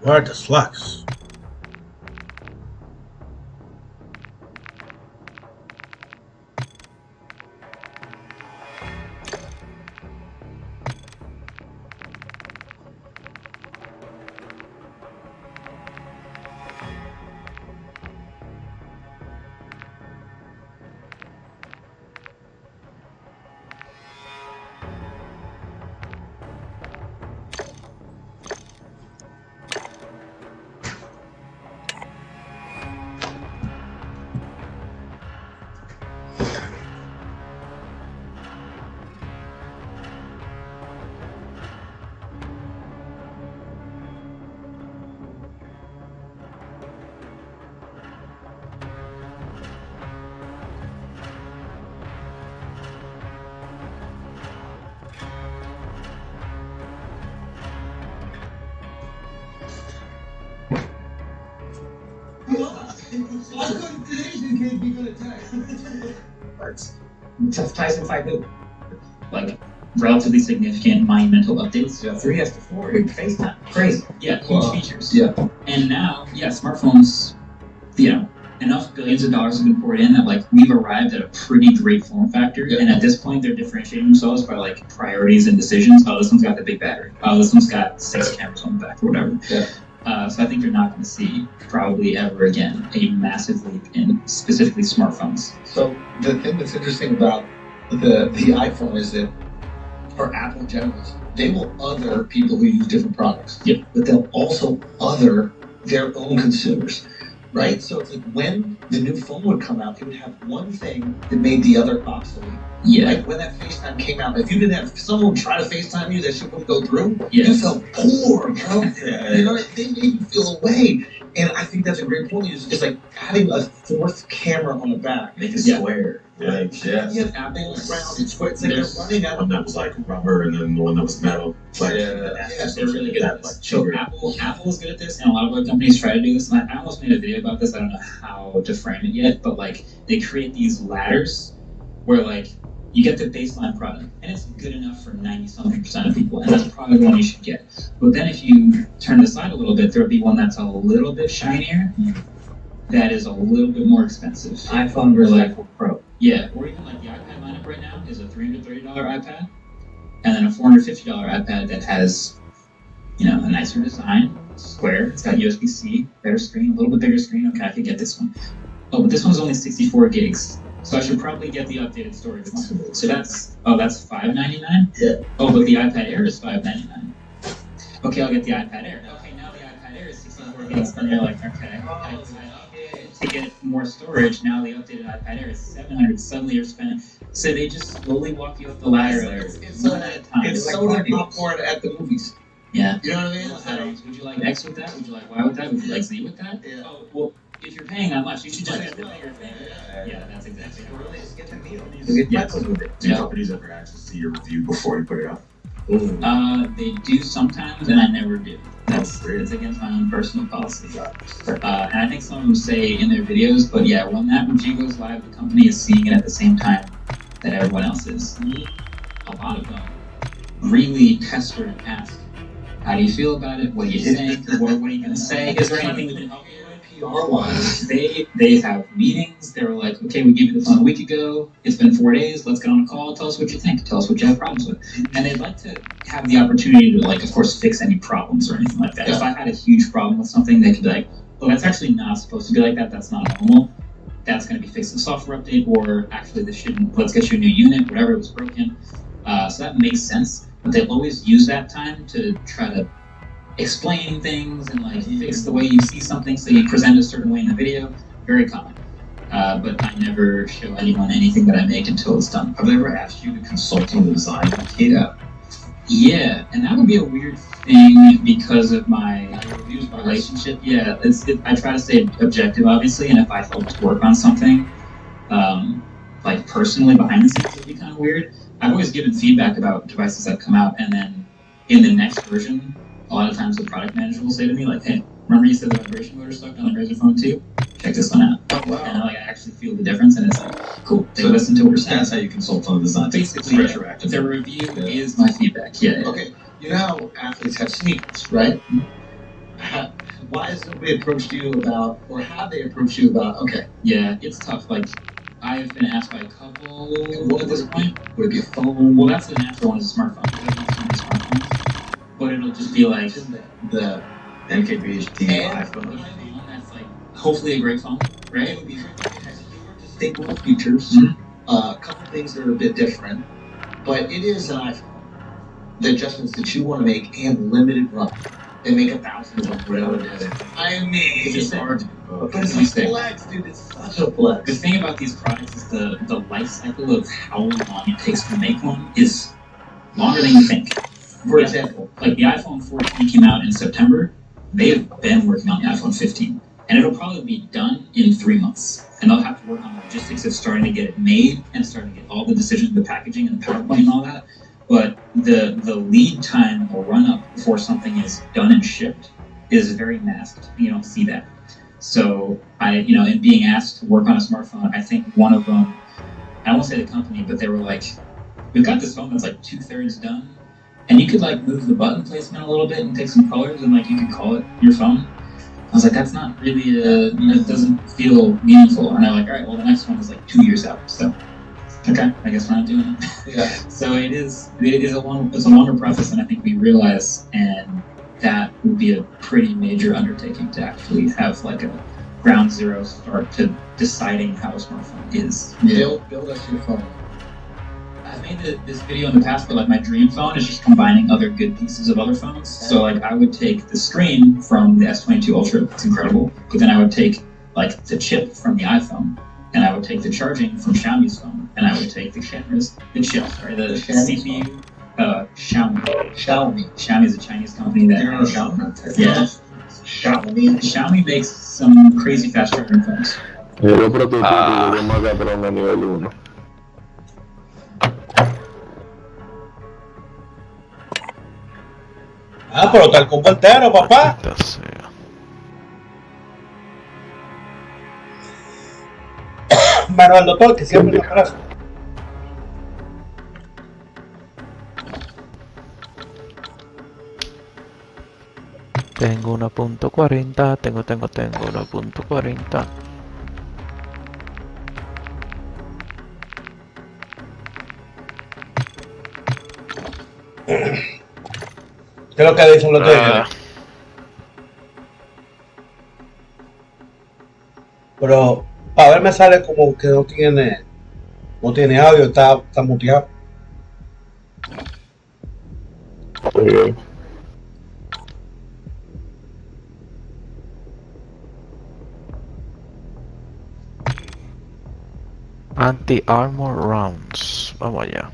Where are the slugs? Tough Tyson fight who? Like relatively significant monumental updates. Yeah, 3 after 4, FaceTime. Crazy. Yeah, huge features. Yeah. And now, smartphones, enough billions of dollars have been poured in that like we've arrived at a pretty great form factor. Yeah. And at this point they're differentiating themselves by like priorities and decisions. Oh, this one's got the big battery. Oh, this one's got 6 cameras on the back or whatever. Yeah. So I think you're not going to see probably ever again a massive leap in specifically smartphones. So the thing that's interesting about the iPhone is that, or Apple in general, is they will other people who use different products. Yep. But they'll also other their own consumers. Right? So it's like when the new phone would come out, it would have one thing that made the other obsolete. Yeah. Like when that FaceTime came out, if you didn't have someone try to FaceTime you, that shit wouldn't go through. Yes. You felt poor, bro. You know, they made you feel away. And I think that's a great point. It's like having a 4th camera on the back. Make it square. Like, yeah. Apple round and square. It's like they're running out. One that was like rubber and then the one that was metal. Like, they're really good at this. So Apple is good at this, and a lot of other companies try to do this. And I almost made a video about this. I don't know how to frame it yet, but like they create these ladders where like you get the baseline product, and it's good enough for 90-something% of people, and that's probably the one you should get. But then if you turn the side a little bit, there'll be one that's a little bit shinier, that is a little bit more expensive. iPhone versus iPhone Pro. Yeah, or even like the iPad lineup right now is a $330 iPad, and then a $450 iPad that has, a nicer design, square. It's got USB-C, better screen, a little bit bigger screen. Okay, I could get this one. Oh, but this one's only 64 gigs. So I should probably get the updated storage one. So that's $599? Yeah. Oh, but the iPad Air is $599. Okay, I'll get the iPad Air. Okay, now the iPad Air is 64 gigs. And you're like, okay, to get more storage, now the updated iPad Air is $700. Suddenly you're spending. So they just slowly walk you up the ladder. It's soda popcorn at the movies. Yeah. You know what I mean? Would you like X with that? Would you like Y with that? Would you like Z with that? Yeah. Oh, well, if you're paying that much, you should just get the bigger thing. Yeah, that's exactly right. Really, just get the meal. Do companies ever actually see your review before you put it up? They do sometimes, and I never do. It's against my own personal policy. And I think some of them say in their videos, but yeah, when that review goes live, the company is seeing it at the same time that everyone else is. A lot of them really pester and ask, how do you feel about it? What do you think? What are you going to say? Is there anything we can help you with? PR-wise, they have meetings. They were like, okay, we gave you the phone a week ago. It's been 4 days. Let's get on a call. Tell us what you think. Tell us what you have problems with. And they'd like to have the opportunity to, like, of course, fix any problems or anything like that. Yeah. If I had a huge problem with something, they could be like, oh, that's actually not supposed to be like that. That's not normal. That's going to be fixed in a software update, or actually this shouldn't. Let's get you a new unit, whatever was broken. So that makes sense. But they always use that time to try to explain things and like fix the way you see something, so you present a certain way in the video. Very common. But I never show anyone anything that I make until it's done. Have they ever asked you to consult on the design? Yeah, and that would be a weird thing because of my relationship. Yeah, I try to stay objective, obviously, and if I help to work on something, like personally behind the scenes, it'd be kind of weird. I've always given feedback about devices that come out, and then in the next version, a lot of times the product manager will say to me, like, hey, remember you said the vibration motor sucked on the Razr phone too? Check this one out. Oh, wow. And I actually feel the difference, and it's like, cool, they listen to what we're saying. That's how you consult on the design. Basically, retroactive. The review is my feedback, yeah. Okay, you know how athletes have sneakers, right? Why has nobody approached you about, or have they approached you about, okay. Yeah, it's tough. Like, I've been asked by a couple at this point. Would it be a phone? Well, that's the natural one, is a smartphone. Smartphones. But it'll just be like the MKBHD iPhone. That's like hopefully a great phone, right? It would be staple features, a couple things that are a bit different, but it is an iPhone. The adjustments that you want to make and limited run. They make 1,000 of them whatever it is. I mean, it's just hard. But it's a flex, dude. It's such a flex. The thing about these products is the life cycle of how long it takes to make one is longer than you think. For example, like the iPhone 14 came out in September. They've been working on the iPhone 15, and it'll probably be done in 3 months. And they'll have to work on the logistics of starting to get it made and starting to get all the decisions, the packaging and the PowerPoint and all that. But the lead time or run up before something is done and shipped is very masked. You don't see that. So in being asked to work on a smartphone, I think one of them, I won't say the company, but they were like, we've got this phone that's like 2/3 done, and you could like move the button placement a little bit and pick some colors, and like you could call it your phone. I was like, that's not really it doesn't feel meaningful. And they're like, all right, well the next one is like 2 years out. So okay, I guess we're not doing it. Yeah. So it's a longer process than I think we realize, and that would be a pretty major undertaking to actually have like a ground zero start to deciding how a smartphone is. Build us your phone. I've made this video in the past, but like my dream phone is just combining other good pieces of other phones. So like I would take the screen from the S22 Ultra, it's incredible, but then I would take like the chip from the iPhone, and I would take the charging from Xiaomi's phone, and I would take the CPU. Xiaomi. Xiaomi is a Chinese company that Xiaomi makes some crazy fast charging phones. Era o prototipo de Magatron a nivel 1. Pero está el combo entero, papá. Manuel doctor, que siempre me abraza. Tengo 1.40, tengo 1.40. ¿Qué es lo que dicen los de Pero para ver me sale como que no tiene audio, está muteado. Okay. Anti-armor rounds. Vamos allá.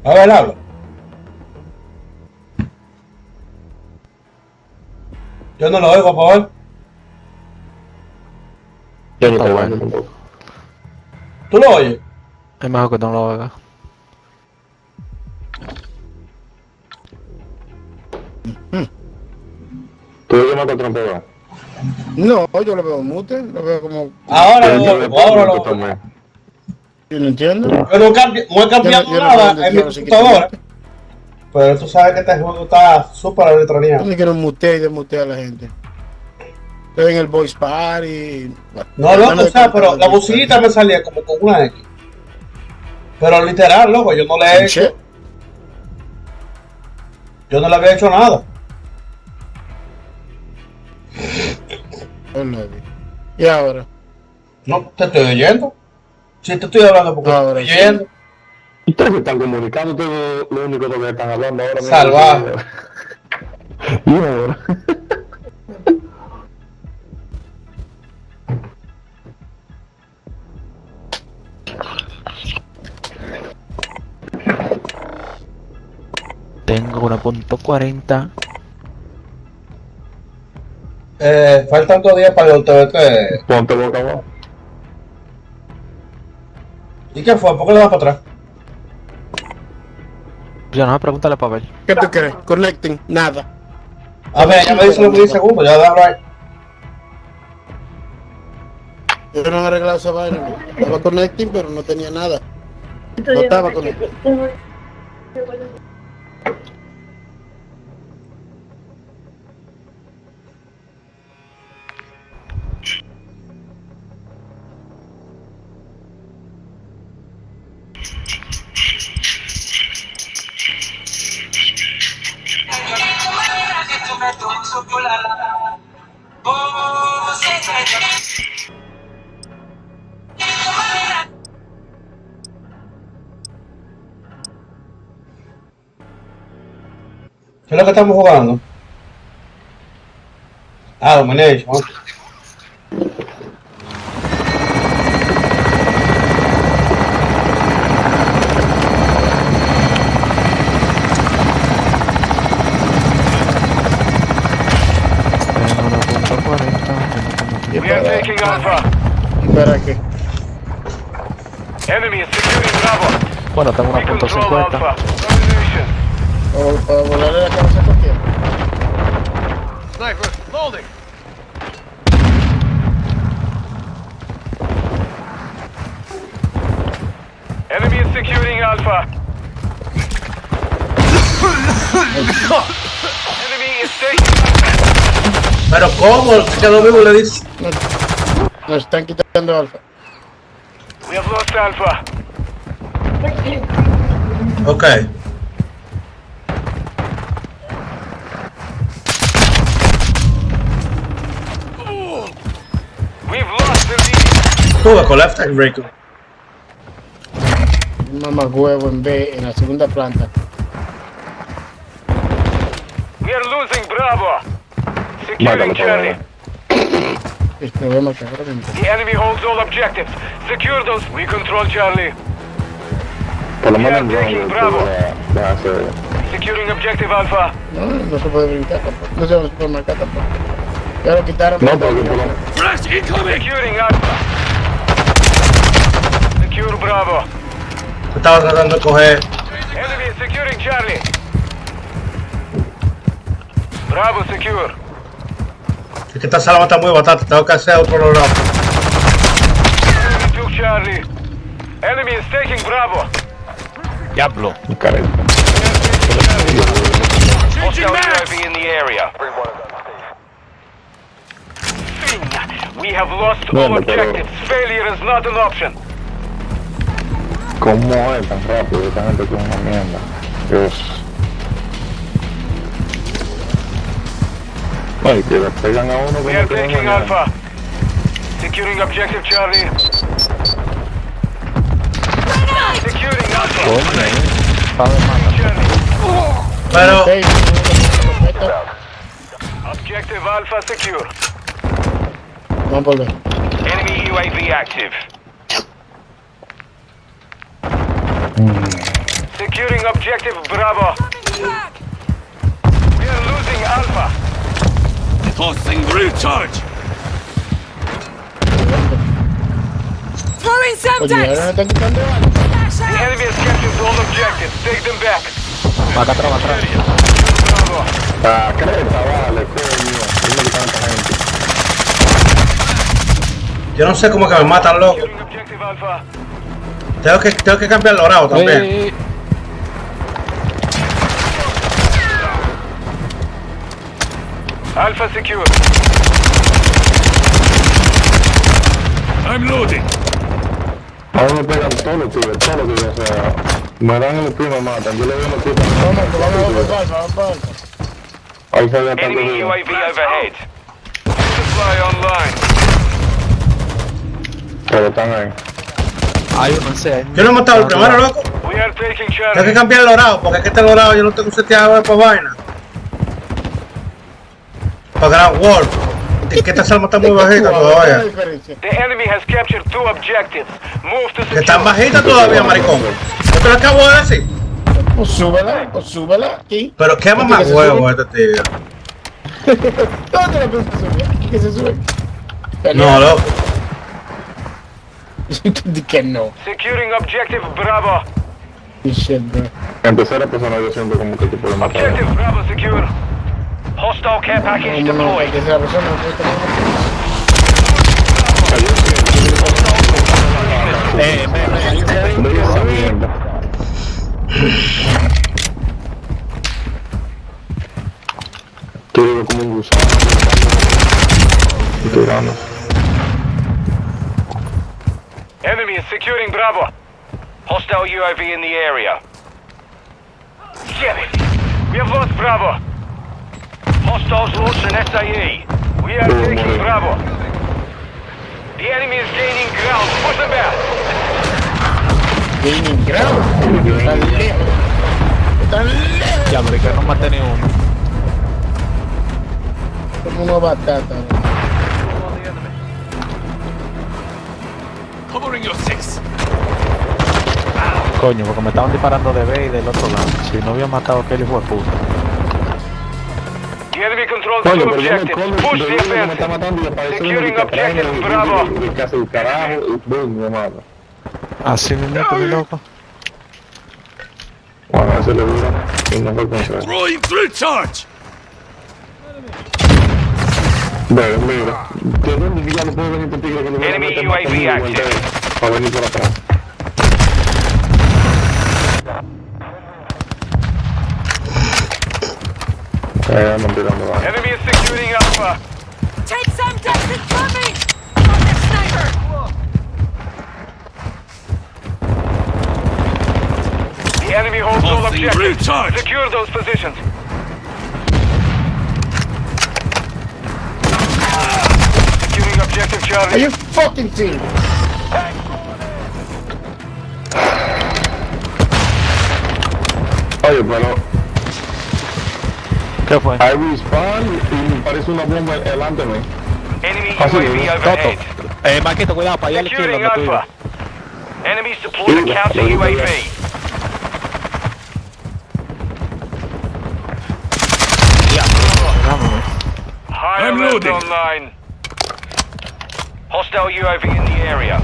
A ver, habla. Yo no lo oigo, por favor. Yo no Está te bueno. tampoco. ¿Tú lo oyes? Es mejor que no lo haga. ¿Tú lo llamas contra un pegado? No, yo lo veo mute, lo veo como. Ahora Yo lo te oigo, veo ahora lo tú oigo. también. Yo no entiendo. Yo no, no he cambiado Yo no nada puedo en mi desactivar así computadora. que Pero tú sabes que este juego está súper elektroneado. ¿dónde quiero mutear y desmutear a la gente? Estoy en el voice party. No, loco, o sea, pero la musiquita me salía como con una X. Pero literal, loco, yo no le he hecho. Yo no le había hecho nada. ¿Y ahora? No, te estoy oyendo. Sí, te estoy hablando porque te Ahora estoy sí. oyendo. Ustedes se están comunicando, ustedes lo único que están hablando ahora mismo. Salvaje. Y ahora. Tengo una .40. Faltan 2 días para el TBT. Ponte boca abajo. ¿Y qué fue? ¿Por qué le das para atrás? Ya no, pregúntale a Pavel. ¿Qué tú crees? Connecting, nada. A ver, ya me dice los 10 segundos, ya déjalo ahí. Yo no he arreglado esa vaina. Estaba connecting, pero no tenía nada. No estaba connecting. ¿Qué es lo que estamos jugando? Ah, Domination. Ok. Tengo una .40. We are taking Alpha. ¿Para qué? Enemy is securing Bravo. Bueno, tengo una We control .50. Alpha. Domination. O para volarle la cabeza a cualquiera. Sniper, loading. Enemy is securing Alpha. Enemy is taking Alpha. Pero ¿cómo? Se quedó vivo, le dice. Nos están quitando alfa. We have lost Alpha. Ok. We've lost the lead. Tuve con left hand break. Mamá huevo en B, en la segunda planta. We are losing Bravo. Securing Mátalo, Charlie. Me voy a matar ahora mismo. The enemy holds all objectives. Secure those. We control Charlie. Por lo menos Yeah, taking en Bravo. ya hace. Securing objective Alpha. No, no se puede brincar tampoco. No se puede marcar tampoco. Ya lo quitaron. No, porque por lo Securing Alpha. Secure Bravo. Estaba tratando de coger. Enemy is securing Charlie. Bravo secure. Es que esta sala está muy batata. Tengo que hacer otro lado. Enemy took Charlie. Enemy is taking Bravo. Diablo. caray. Hostile UAV in the area. We have lost all Bueno, pero- objectives. Failure is not an option. ¿Cómo es tan rápido? Esta gente tiene una mierda. Dios. Ay, que le pegan a uno We como are que no taking mañana. Alpha. Securing objective Charlie. Securing Alpha. Charlie. Pero, Objective Alpha secure. Vamos por ver. Enemy UAV active. Securing objective Bravo. We are losing Alpha. Tossing recharge. Throwing Oye, ahora me Semtex! están quitando algo. The enemy has captured all objectives. Take them back. Va acá atrás, va atrás. Bravo. Ah, creta, vale, coño. Dime que tanta gente. Yo no sé cómo que me matan, loco. Securing objective Alpha. Tengo que cambiar el dorado también. Ey, Alpha secure. I'm loading. Ahora me pegan todos los tigres, o sea, me dan el primo, me matan. Yo le doy los tigres. Vamos para Alfa, vamos para Alfa. Ahí se ve tanto Enemy tigre. UAV overhead. Supply online. Pero están ahí. hay uno en C. Yo no he matado el primero, loco. We are taking Tengo que Charlie. cambiar el dorado, porque es que este dorado yo no tengo seteado para vaina. Para Grand World. Y que esta salma está muy bajita ¿Cuál es la todavía. diferencia? The enemy has captured 2 objectives. Move to Que están secure. bajitas todavía, maricón. Yo te lo acabo de decir. Pues súbela aquí. Pero qué mamá huevo este tío. ¿Dónde la piensas subir? ¿Que se sube? No, loco. Di que no. Securing objective Bravo. Shit, bro. En tercera persona yo siento como que te puedo matar. Objective Bravo secure. Hostile care package No, no, deployed. que sea persona, no puede tener. De esa mierda. Quiero como un gusano. Tirando. Enemy is securing Bravo. Hostile UAV in the area. Damn it! We have lost Bravo. Hostiles launched an SAE. We are taking Bravo. The enemy is gaining ground. Push them back. Gaining ground. Están lejos. Están lejos. Ya, pero que no maté ni uno. Como una batata. Covering your 6. Coño, porque me estaban disparando de B y del otro lado. Si no había matado a aquel hijo de puta. The enemy controls Coño, 2 pero yo me objectives. escondo, Push yo the digo que me está offensive. matando y aparece uno Securing que atrás objective y Bravo. que hace el carajo y boom, me mata. Así mismo, mi loco. Bueno, a ese le dura y no fue contra él. Throwing recharge. Mira, ¿de dónde ya no puedo venir por tigre que le voy a Enemy meter más UAV conmigo, active. entonces, para venir por atrás? No tirando bajo. Enemy is securing Alpha. Take Semtex, it's coming! Got their sniper! The enemy holds all Tossing objectives. recharge. Secure those positions. Securing objective Are Charlie. you fucking serious? Oye, pero ¿Qué fue? hay respawn y me parece una bomba delante de mí. Enemy Ah, sí, UAV Toto. overhead. Marquito, cuidado, para allá a la izquierda, Securing donde tú Alpha. ibas. Enemies deployed a counter UAV. Vámonos. High I'm alert loading. online. Hostile UAV in the area.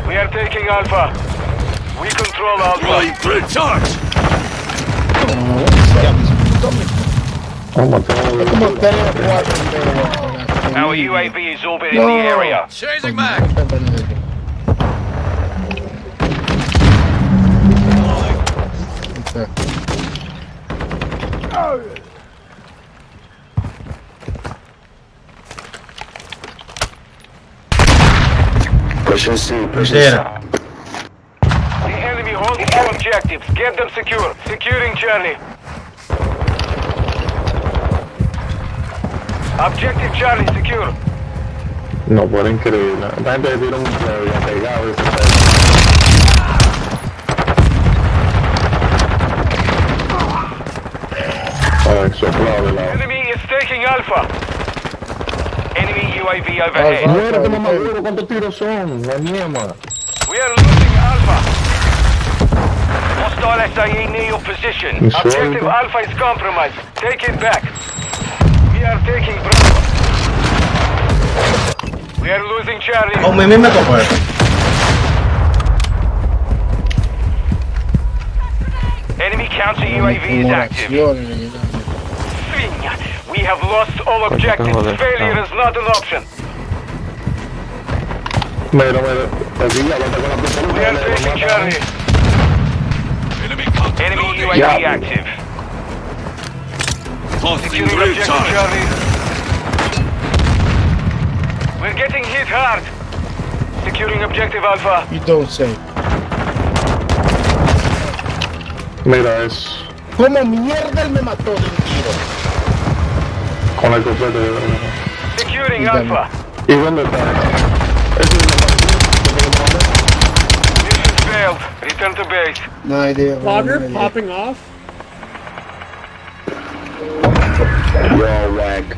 We are taking Alpha. We control Alpha. Throwing recharge. Vamos, tengo Es como 3 o 4 Our UAV is orbiting the area. Changing mag. Mira. The enemy holds all objectives. Get them secure. Securing Charlie. Objective Charlie secure. No, fue increíble. Esta gente le tira un play pegado ese pedo. Ay, soplado de lado. Enemy is taking Alpha. Enemy UAV overhead. Muérete, mamaduro, ¿cuántos tiros son? La niema. We are losing Alpha. Hostile SAE near your position. You sure? Objective Alpha is compromised. Take it back. We are taking Bravo. We are losing Charlie. Con mi mismo tope. Enemy counter UAV is active. Svinya. We have lost all objectives. Failure is not an option. Mira, aquí ya lo tengo la pistola. We are taking Charlie. Enemy counter Enemy loading. UAV Yeah. active. Tossing Securing drill objective charge. Charlie. We're getting hit hard. Securing objective Alpha. You don't say. Mira eso. ¿Cómo mierda él me mató de un tiro? Con el completo de verdad. Securing Alpha. ¿Y dónde está? Ese es Mission failed. Return to base. No idea. Logger popping off. Yo, whack.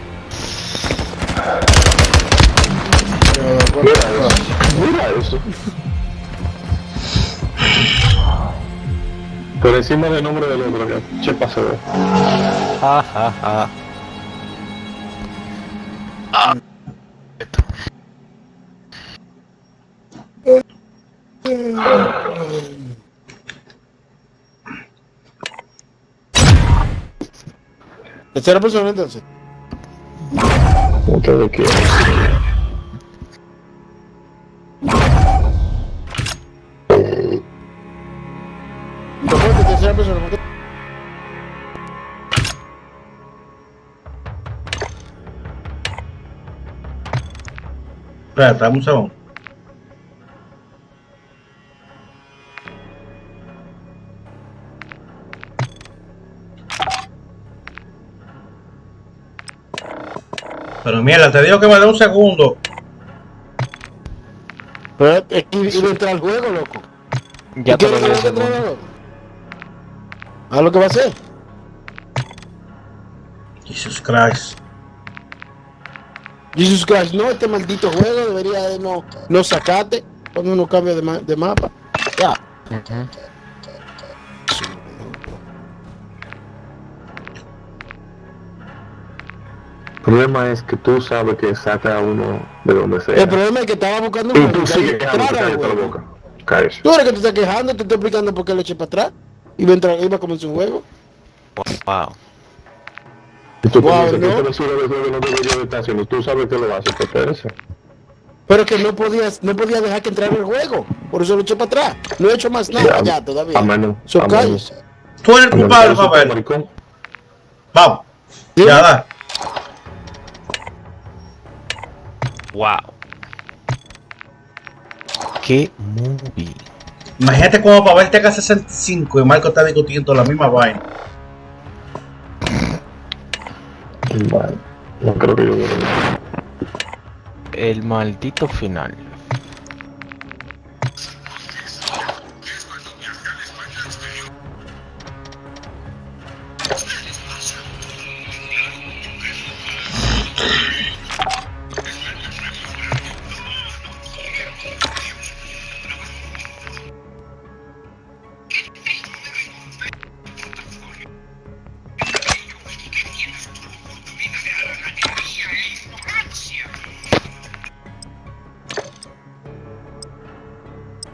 Mira eso. Por encima del nombre del otro, que chepa se ve. Ja, ja, ja. Tercera persona entonces. Ustedes quieren. Después de tercera persona. Espérate, dame un segundo. Pero mierda, te digo que me dé un segundo. Pero es que iba a entrar al juego, loco. Ya te lo ¿Quieres dije. que entre al juego? ¿A lo que va a hacer? Jesus Christ. Jesus Christ, no, este maldito juego debería de no sacarte cuando uno cambia de mapa. Ya. El problema es que tú sabes que saca a uno de donde sea. El problema es que estaba buscando Y un tú juego. sigues y quejándote, entrara al cállate la juego. boca. Cállate. Tú eres que te estás quejando, te estoy explicando por qué lo eché para atrás. Iba a comenzar un juego. Wow. Y tú Wow, piensas ¿no? que eso es lo que no debería de estar haciendo. Tú sabes que lo haces, pues espérese. Pero que no podía dejar que entrara el juego. Por eso lo eché para atrás. No he hecho más nada ya todavía. A menos. So, a menos. cállese. Tú eres el a menos culpable, que sea papel. maricón. Vamos. ¿Sí? Ya da. Wow. Qué movie. Imagínate como para verte acá 65 y Marco está discutiendo la misma vaina. Vale. No creo que yo vea. El maldito final.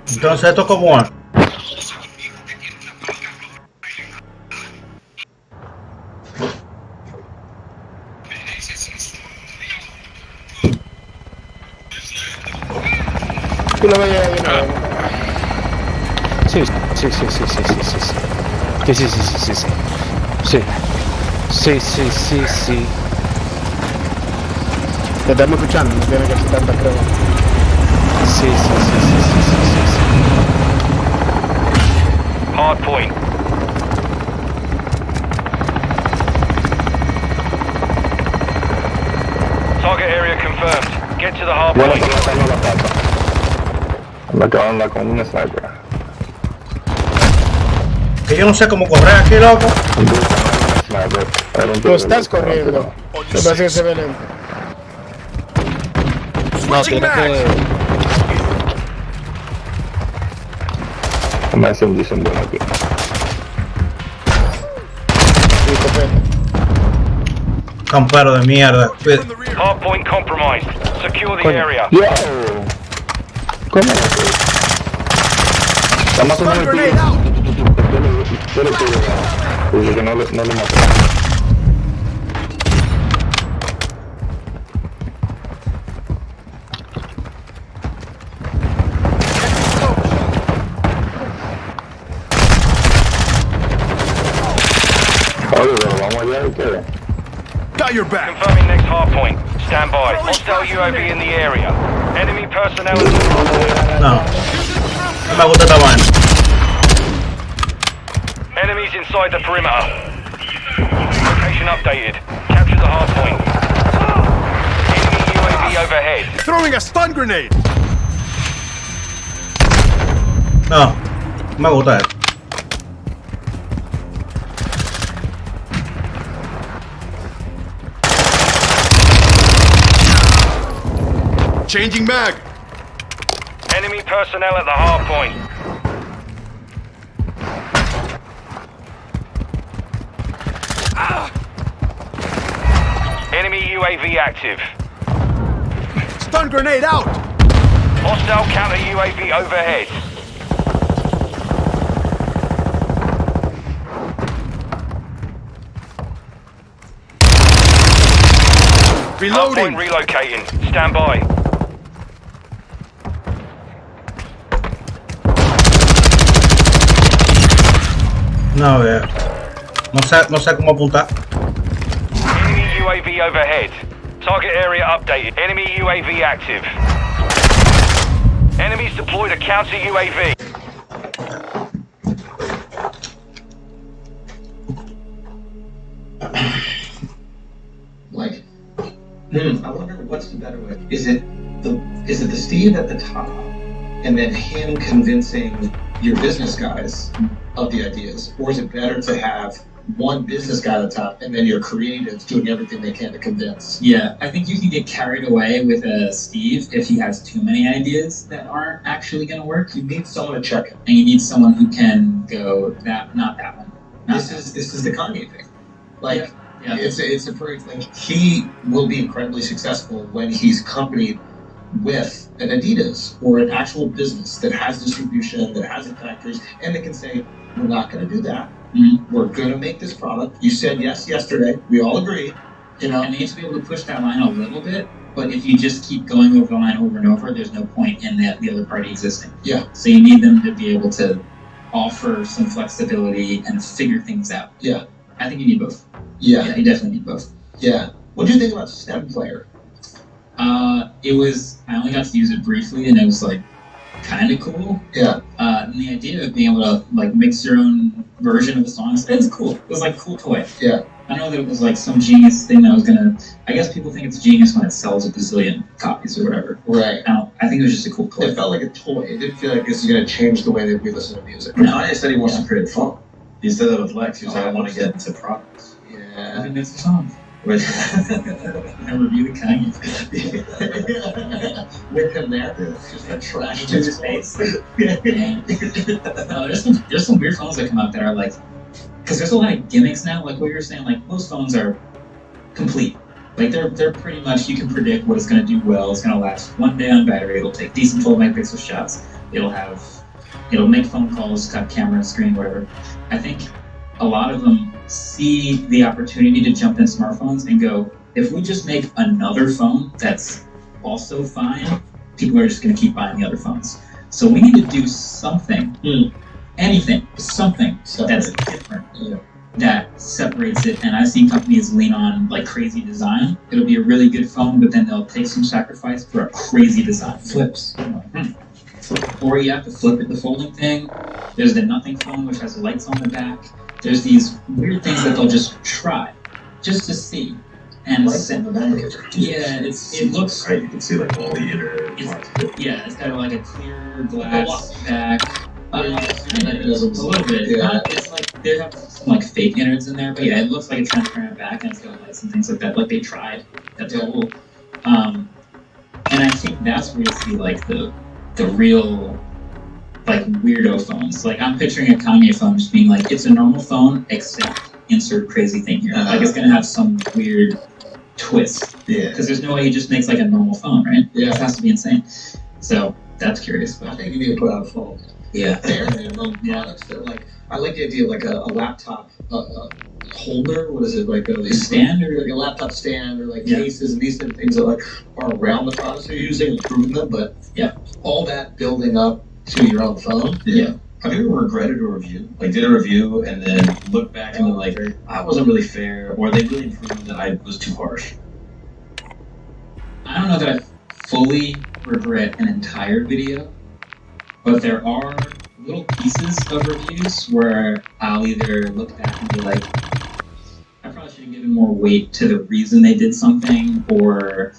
Entonces esto como es. Tú lo veías bien. Sí. Sí. Te estamos escuchando, no tienes que hacer tanta prueba. Sí. Hard point. Target area confirmed. Get to the hard Bueno, point. pero esta no la pasa. La que anda con un sniper. Que yo no sé cómo correr aquí, loco. Sniper. Era un Tú tiro estás de- corriendo. Me parece que se ve lento. No, tiene que. Me hace un dicen bueno aquí. mi escopeta. Campero de mierda. From the rear. Hard point compromised. Secure the area. Yo. ¿Cómo? Estamos Stun haciendo el grenade tiro. out. Yo le tiro, porque no le maté. Oye, pero vamos allá y qué. Got your back. Confirming next hard point. Stand by. Hostile UAV in the area. Enemy personnel in the No. No me gusta esta vaina. Enemies inside the perimeter. Location updated. Capture the hard point. Enemy UAV overhead. Throwing a stun grenade. No. No me gusta esto. Changing mag. Enemy personnel at the hard point. Enemy UAV active. Stun grenade out. Hostile counter UAV overhead. Hard point Reloading. relocating. Stand by. No veo. No sé cómo apuntar. Enemy UAV overhead. Target area updated. Enemy UAV active. Enemies deployed a counter UAV. Like, I wonder what's the better way. Is it the Steve at the top, and then him convincing your business guys of the ideas, or is it better to have one business guy at the top and then your creatives doing everything they can to convince? Yeah, I think you can get carried away with Steve if he has too many ideas that aren't actually going to work. You need someone to check him. And you need someone who can go, not that one. This is the Kanye thing. Like, Yeah. it's a perfect thing. He will be incredibly successful when he's accompanied with an Adidas or an actual business that has distribution, that has the factories, and they can say, we're not going to do that. Mm-hmm. We're going to make this product. You said yes yesterday. We all agree. You know, And they need to be able to push that line a little bit, but if you just keep going over the line over and over, there's no point in the other party existing. Yeah. So you need them to be able to offer some flexibility and figure things out. Yeah. I think you need both. Yeah. You definitely need both. Yeah. What do you think about STEM Player? I only got to use it briefly, and it was like kind of cool. Yeah. And the idea of being able to like mix your own version of the songs, it's cool. It was like a cool toy. Yeah. I know that it was like some genius thing that was gonna. I guess people think it's genius when it sells a bazillion copies or whatever. Right. I think it was just a cool toy. It felt like a toy. It didn't feel like this is going to change the way that we listen to music. Kanye said he wants to create fun. He said that with Lex. He was like, I want to get into products. I Yeah. think that's the song. But I reviewed Kanye. With him there, just a trash To his face. No, there's some weird phones that come out that are like, because there's a lot of gimmicks now. Like what you were saying, like most phones are complete. Like they're pretty much, you can predict what it's going to do well. It's going to last one day on battery. It'll take decent 12 megapixel shots. It'll make phone calls, cut camera, screen, whatever. I think a lot of them see the opportunity to jump in smartphones and go, if we just make another phone that's also fine, people are just going to keep buying the other phones. So we need to do something, anything, something that's different, that separates it. And I've seen companies lean on like crazy design. It'll be a really good phone, but then they'll take some sacrifice for a crazy design. Flips. Or you have to flip it, the folding thing. There's the nothing phone, which has lights on the back. There's these weird things that they'll just try, just to see. And it looks right, you can see like all the inner. it's got like a clear glass back. A little bit. Yeah. It's like they have some like fake innards in there, but yeah, it looks like a transparent back, and it's got lights and things like that. Like they tried. That's cool. And I think that's where you see like the real like weirdo phones. Like I'm picturing a Kanye phone just being like, it's a normal phone except insert crazy thing here. Like it's gonna have some weird twist. Yeah. Because there's no way he just makes like a normal phone, right? Yeah. It has to be insane. So that's curious. I But think you need to put out a phone. yeah. There are products that like, I like the idea of like a laptop holder. What is it, like a stand or like a laptop stand or like Yeah. cases and these type of things that like are around the products you're using and improving them, but Yeah. all that building up to your own phone. Yeah. Have you ever regretted a review? Like, did a review and then look back and be like, I wasn't really fair, or they really improved that I was too harsh? I don't know that I fully regret an entire video, but there are little pieces of reviews where I'll either look back and be like, I probably should have given more weight to the reason they did something, or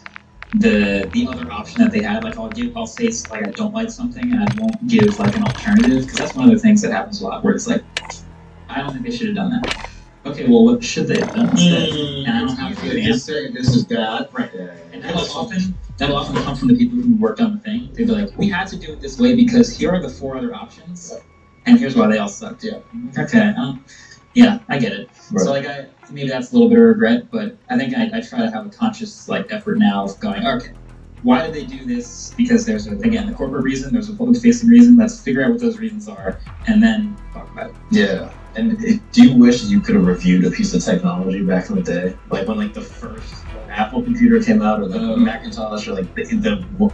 the other option that they had. Like I'll say like I don't like something and I won't give like an alternative, because that's one of the things that happens a lot where it's like, I don't think they should have done that. Okay, well, what should they have done instead? And I don't have a good answer. This is bad. Right. And that'll often come from the people who worked on the thing. They'd be like, we had to do it this way because here are the 4 other options, and here's why they all sucked. Yeah. Okay. Yeah, I get it. Right. So like, maybe that's a little bit of regret, but I think I try to have a conscious like effort now of going, okay, why did they do this? Because there's again the corporate reason, there's a public-facing reason. Let's figure out what those reasons are, and then talk about it. Yeah. And do you wish you could have reviewed a piece of technology back in the day? Like when like the first Apple computer came out, or the Macintosh, or like the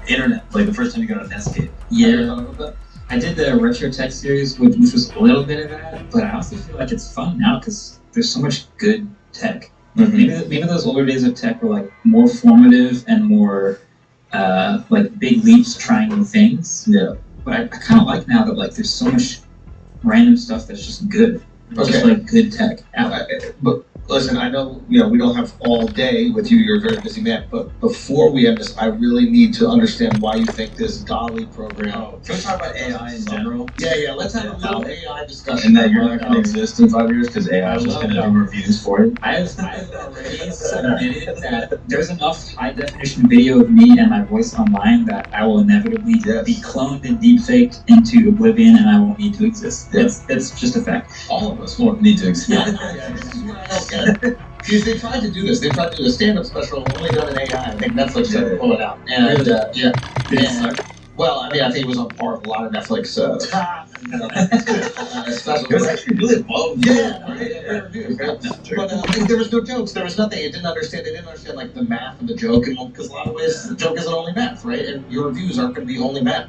internet, like the first time you got on Netscape. Yeah. Have you ever thought about that? I did the retro tech series, which was a little bit of that, but I also feel like it's fun now because there's so much good tech. Mm-hmm. Maybe those older days of tech were like more formative and more like big leaps trying new things. Yeah. But I kind of like now that like there's so much random stuff that's just good. Just like good tech. But listen, I know we don't have all day with you. You're a very busy man. But before we end this, I really need to understand why you think this Dolly program. Can we talk about AI in general? Yeah. Let's have a little AI discussion. And that you're not going to exist in 5 years because AI is just going to do reviews for you? I've already submitted that there's enough high definition video of me and my voice online that I will inevitably be cloned and deepfaked into oblivion, and I won't need to exist. That's just a fact. All of us Won't need to exist. Because they tried to do this. They tried to do a stand-up special only done in AI. I think Netflix tried to pull it out. And Did it and, suck? well, I mean, I think it was on par with a lot of Netflix specials. It was actually really above. Yeah, right. But like, there was no jokes. There was nothing. It didn't understand. They didn't understand like the math of the joke, and because a lot of ways the joke isn't only math, right? And your reviews aren't going to be only math,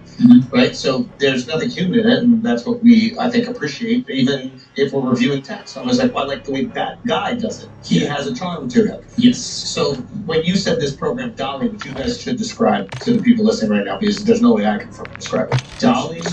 right? So there's nothing human in it, and that's what we I think appreciate. Even if we're reviewing text, I was like, well, I like the way that guy does it. He has a charm to him. Yes. So when you said this program, Dolly, which you guys should describe to the people listening right now, because there's no way I can fucking describe it. Dolly by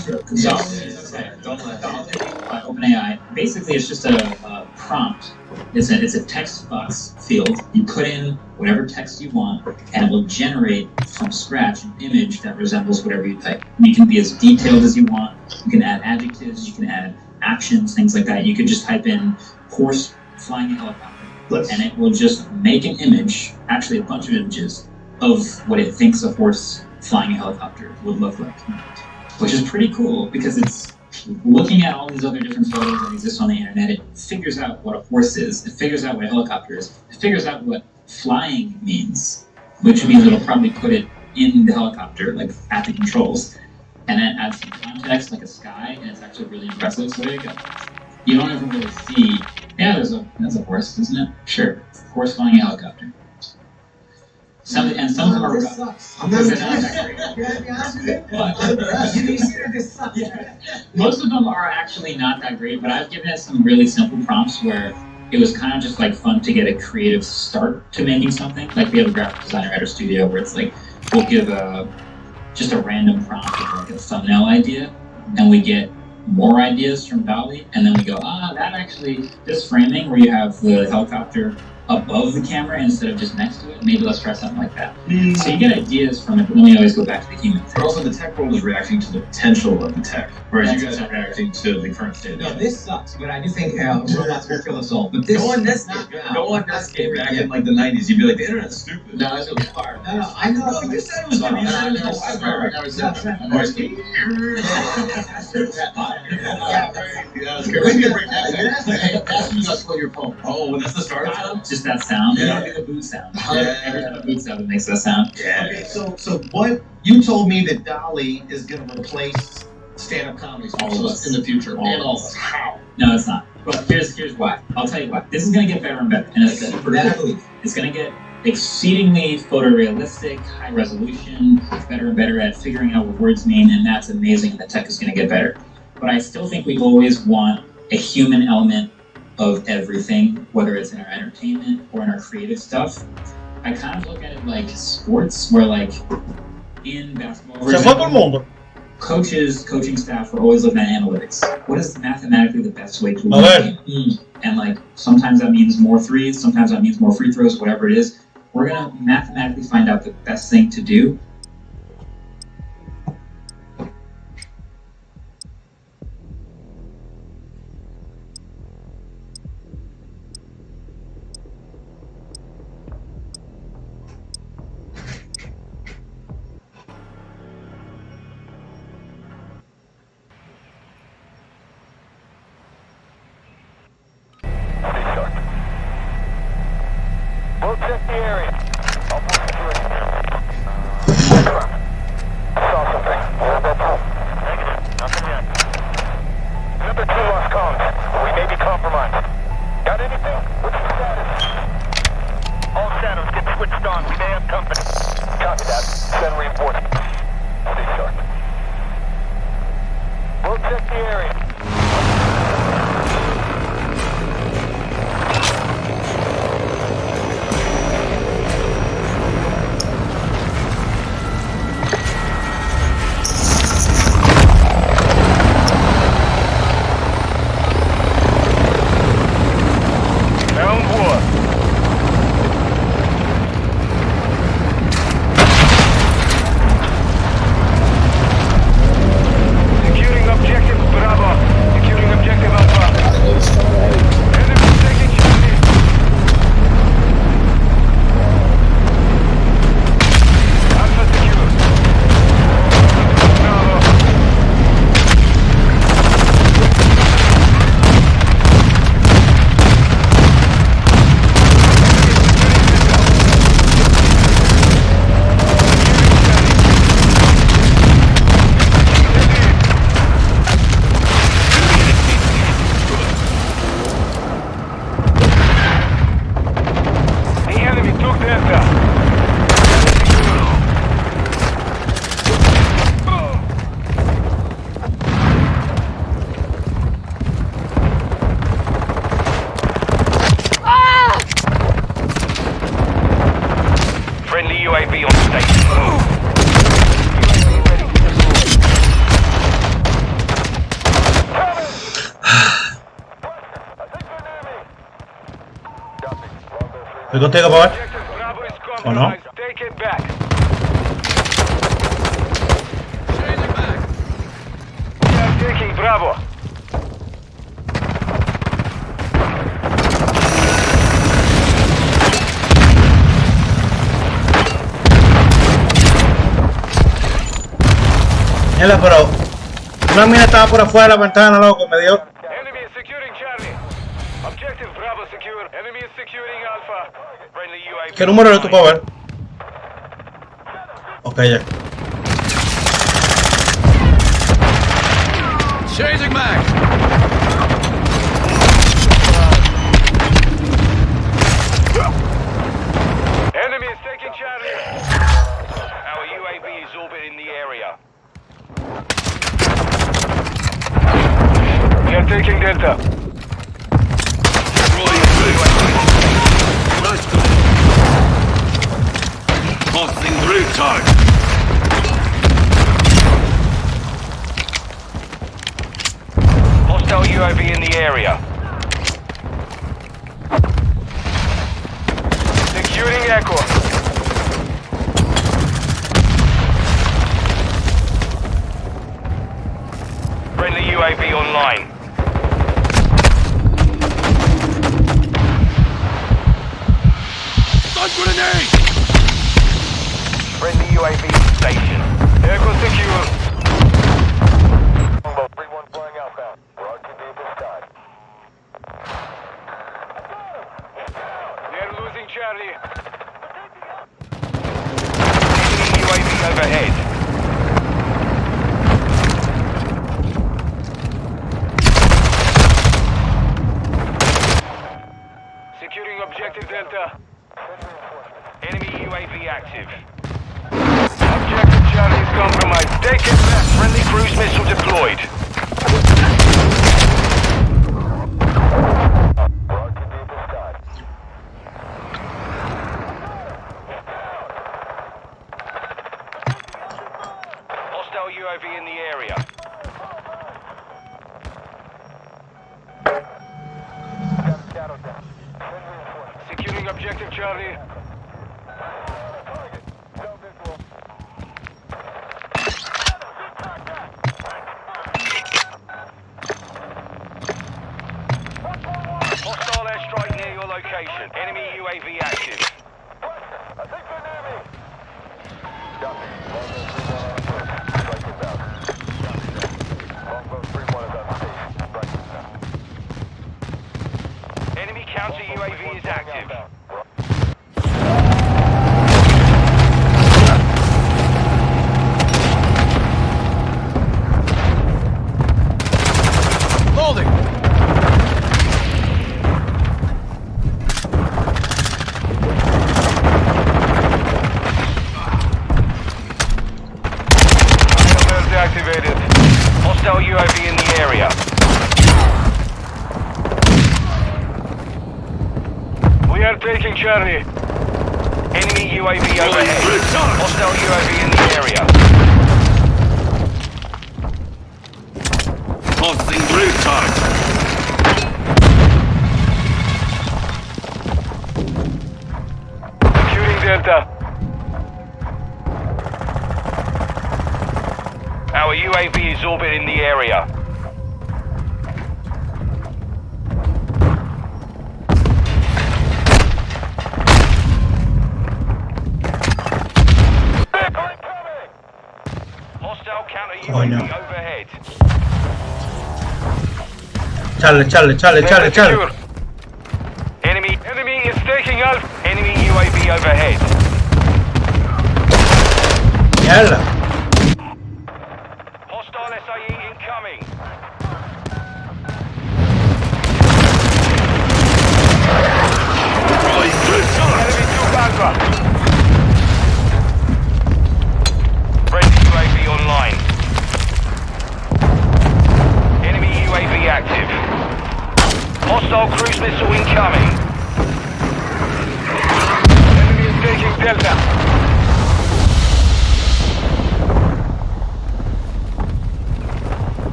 OpenAI. Basically, it's just a prompt. It's a text box field. You put in whatever text you want, and it will generate from scratch an image that resembles whatever you type. You can be as detailed as you want. You can add adjectives. You can add actions, things like that. You could just type in horse flying a helicopter, and it will just make an image, actually a bunch of images, of what it thinks a horse flying a helicopter would look like. Which is pretty cool because it's looking at all these other different photos that exist on the internet. It figures out what a horse is. It figures out what a helicopter is. It figures out what flying means, which means it'll probably put it in the helicopter, like at the controls, and then add some context, like a sky, and it's actually really impressive. So there you go. You don't ever really see. Yeah, that's a horse, isn't it? Sure, horse flying a helicopter. Some of them are This sucks. I'm not Most of them are actually not that great, but I've given it some really simple prompts where it was kind of just like fun to get a creative start to making something. Like we have a graphic designer at our studio where it's like we'll give just a random prompt of like a thumbnail idea, and we get more ideas from Dolly, and then we go, that actually, this framing where you have the helicopter above the camera instead of just next to it. Maybe let's try something like that. So you get ideas from it, but then we always go back to the human. But also the tech world is reacting to the potential of the tech, whereas you guys are reacting to the current state of No, it. this sucks, but I do think robots will kill us all. But this Go on not Netscape. now. Go on Netscape back in like the 90s. You'd be like, the internet's stupid. No, it's gonna be hard. No, I know. No, you said it was gonna be. I never said that. I never said that. That's when you just your phone. Oh, that's the start sound? Just that sound. Yeah. It'll be the boot sound. Yeah. Every time it boots up, it makes that sound. Yeah. Okay, so what you told me that Dolly is gonna replace stand-up comedy All of us. in the future. All And of all us. of us. How? No, it's not. But here's why. I'll tell you why. This is gonna get better and better, and it's That I believe. It's gonna get exceedingly photorealistic, high resolution. It's better and better at figuring out what words mean, and that's amazing. The tech is gonna get better. But I still think we always want a human element of everything, whether it's in our entertainment or in our creative stuff. I kind of look at it like sports, where like in basketball, for Se fue todo el example, mundo. coaching staff are always looking at analytics. What is mathematically the best way to win A a ver. game? And like sometimes that means more threes, sometimes that means more free throws, whatever it is. We're gonna mathematically find out the best thing to do. We'll check the area. I'll pull security. Saw something. Where's that proof? Negative. Nothing yet. Number 2 lost comms. We may be compromised. Got anything? What's the status? All shadows get switched on. We may have company. Copy that. Send reinforcements. Stay sharp. We'll check the area. Round 1. Securing objective Bravo. Securing objective Alpha. Enemy taking Charlie. Alpha secure. Bravo. The enemy took Delta. Friendly UAV on station. UAV ready to deploy. ¿Estoy contigo para ver? Objective Bravo is ¿O no? compromised. Take it back. We are taking Bravo. Mierda, pero una mina estaba por afuera de la ventana, loco, me dio. Enemy is securing Charlie. Objective Bravo secure. Enemy is securing Alpha. Friendly UAV. ¿Qué número eres tú para ver? Ok, ya. Changing mag. Enemy is taking Charlie. Our UAV is orbiting the area. We are taking Delta. Passing through time. Hostile UAV in the area. UAV on station. Aircraft secure. Longbow 3-1 flying outbound. RTB at this time. They're losing Charlie. Enemy UAV overhead. Securing objective Delta. Enemy UAV active. Objective Charlie is compromised. Take it back. Friendly cruise missile deployed. Hostile UAV in the area. Securing objective Charlie. Hostile airstrike near your location. Enemy UAV active. Longbow 3-1 is on station. Strike inbound. Enemy counter UAV is active. Loading! Alert activated. Hostile UAV in the area. We are taking Charlie. Enemy UAV overhead. Hostile UAV in the area. Passing through target. Securing Delta. Our UAV is orbiting the area. Hostile counter UAV overhead. Charlie. Secure. Enemy is taking Alpha. Enemy UAV overhead. Mierda. Hostile SAE incoming. Enemy took Alpha. Friendly UAV online. Enemy UAV active. Hostile cruise missile incoming. Enemy is taking Delta.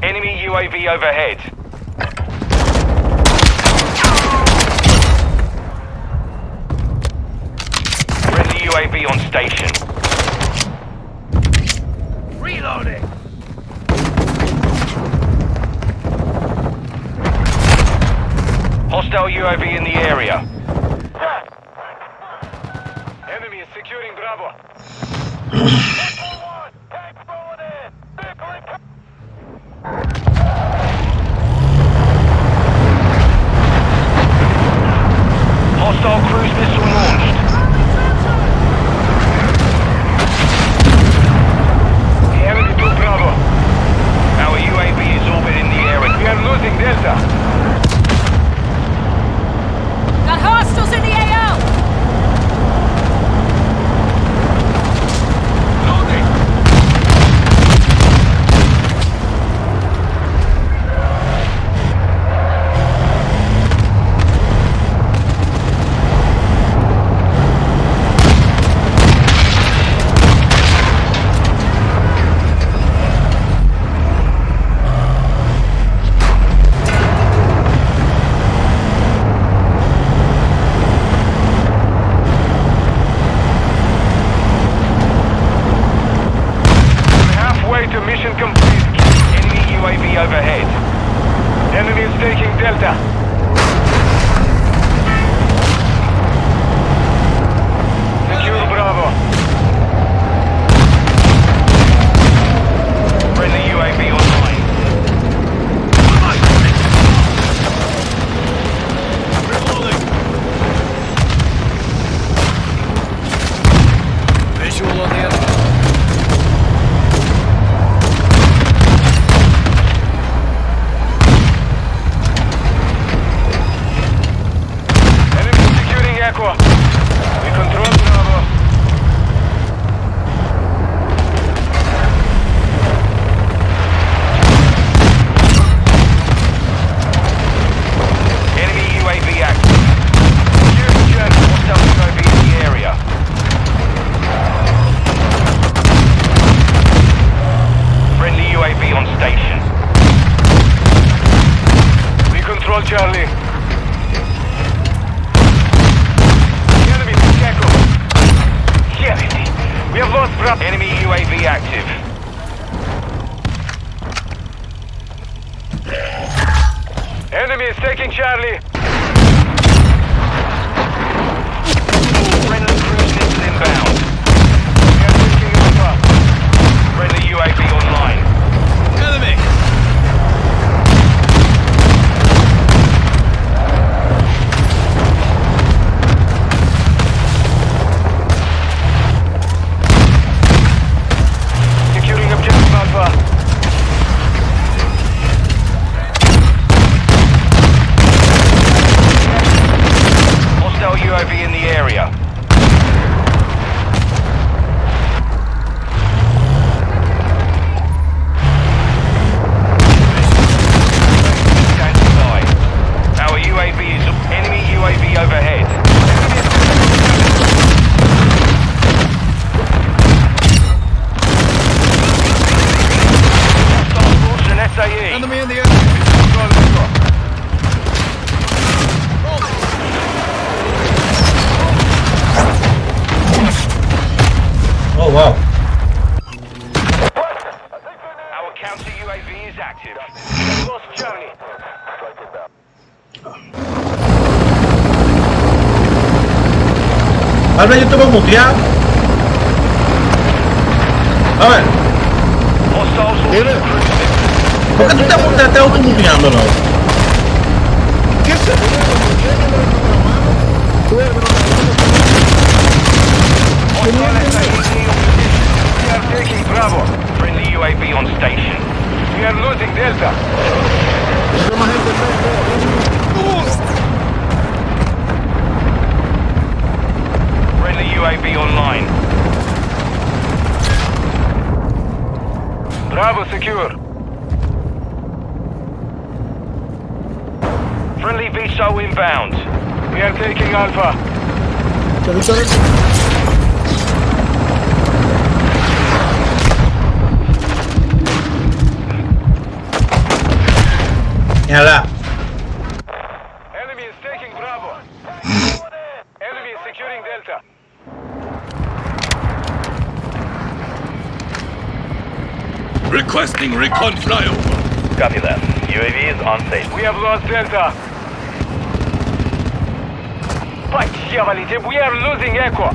Enemy UAV overhead. Friendly UAV on station. Reloading! Hostile UAV in the area. Enemy is securing Bravo. Hostile cruise missile launched. The enemy took Bravo. Our UAV is orbiting the area. We are losing Delta. Got hostiles in the AO! Bravo. Enemy UAV active. Enemy is taking Charlie. Friendly cruise missile inbound. We are taking Alpha. Friendly UAV online. Enemy! Securing objective Alpha. Hostile UAV in the area. Standing by. Our UAV is enemy UAV overhead. Hostile launched an SAE. Enemy in the air! Oh wow. Our counter UAV is active. We've lost Charlie. Ahora yo te voy a mutear. A ver, Hostiles Dime. ¿por qué tú te automuteando, no? ¿Qué se ve cuando llegue lo programado? Tú ves, bro. Hostile SAE in your position. We are taking Bravo. Friendly UAV on station. We are losing Delta. Eso más gente no. Friendly UAV online. Bravo secure. Friendly VSO inbound. We are taking Alpha. ¿Te gusta ver? Mírala. Enemy is taking Bravo. Enemy is securing Delta. Requesting recon flyover. Copy that. UAV is on station. We have lost Delta. We are losing Echo.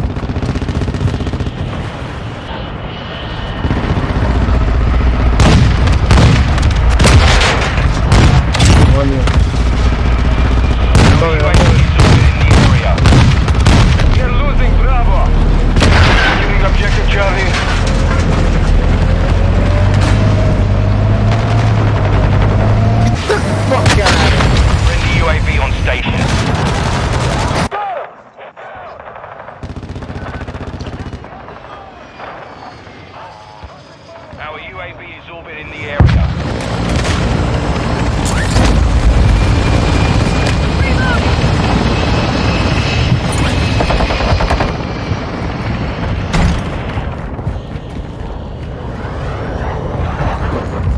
We are losing Bravo. Securing objective Charlie. Fuck out. Friendly UAV on station. Our UAV is orbiting the area.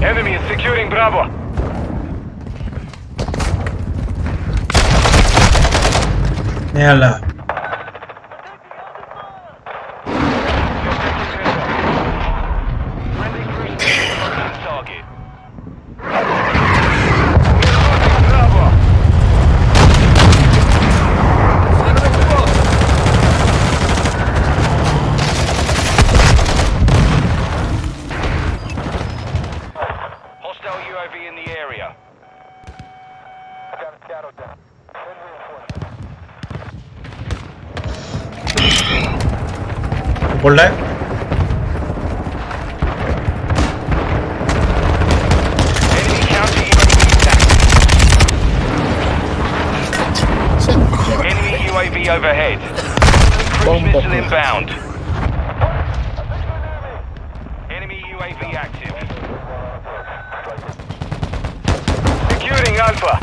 Enemy is securing Bravo. Mírala. Friendly cruise missile on target. Losing Bravo. Hostile UAV in the area. Got a shadow down. Send reinforcements. Por la. Enemy counter UAV active. Enemy UAV overhead. Cruise missile inbound. Enemy UAV active. Securing Alpha.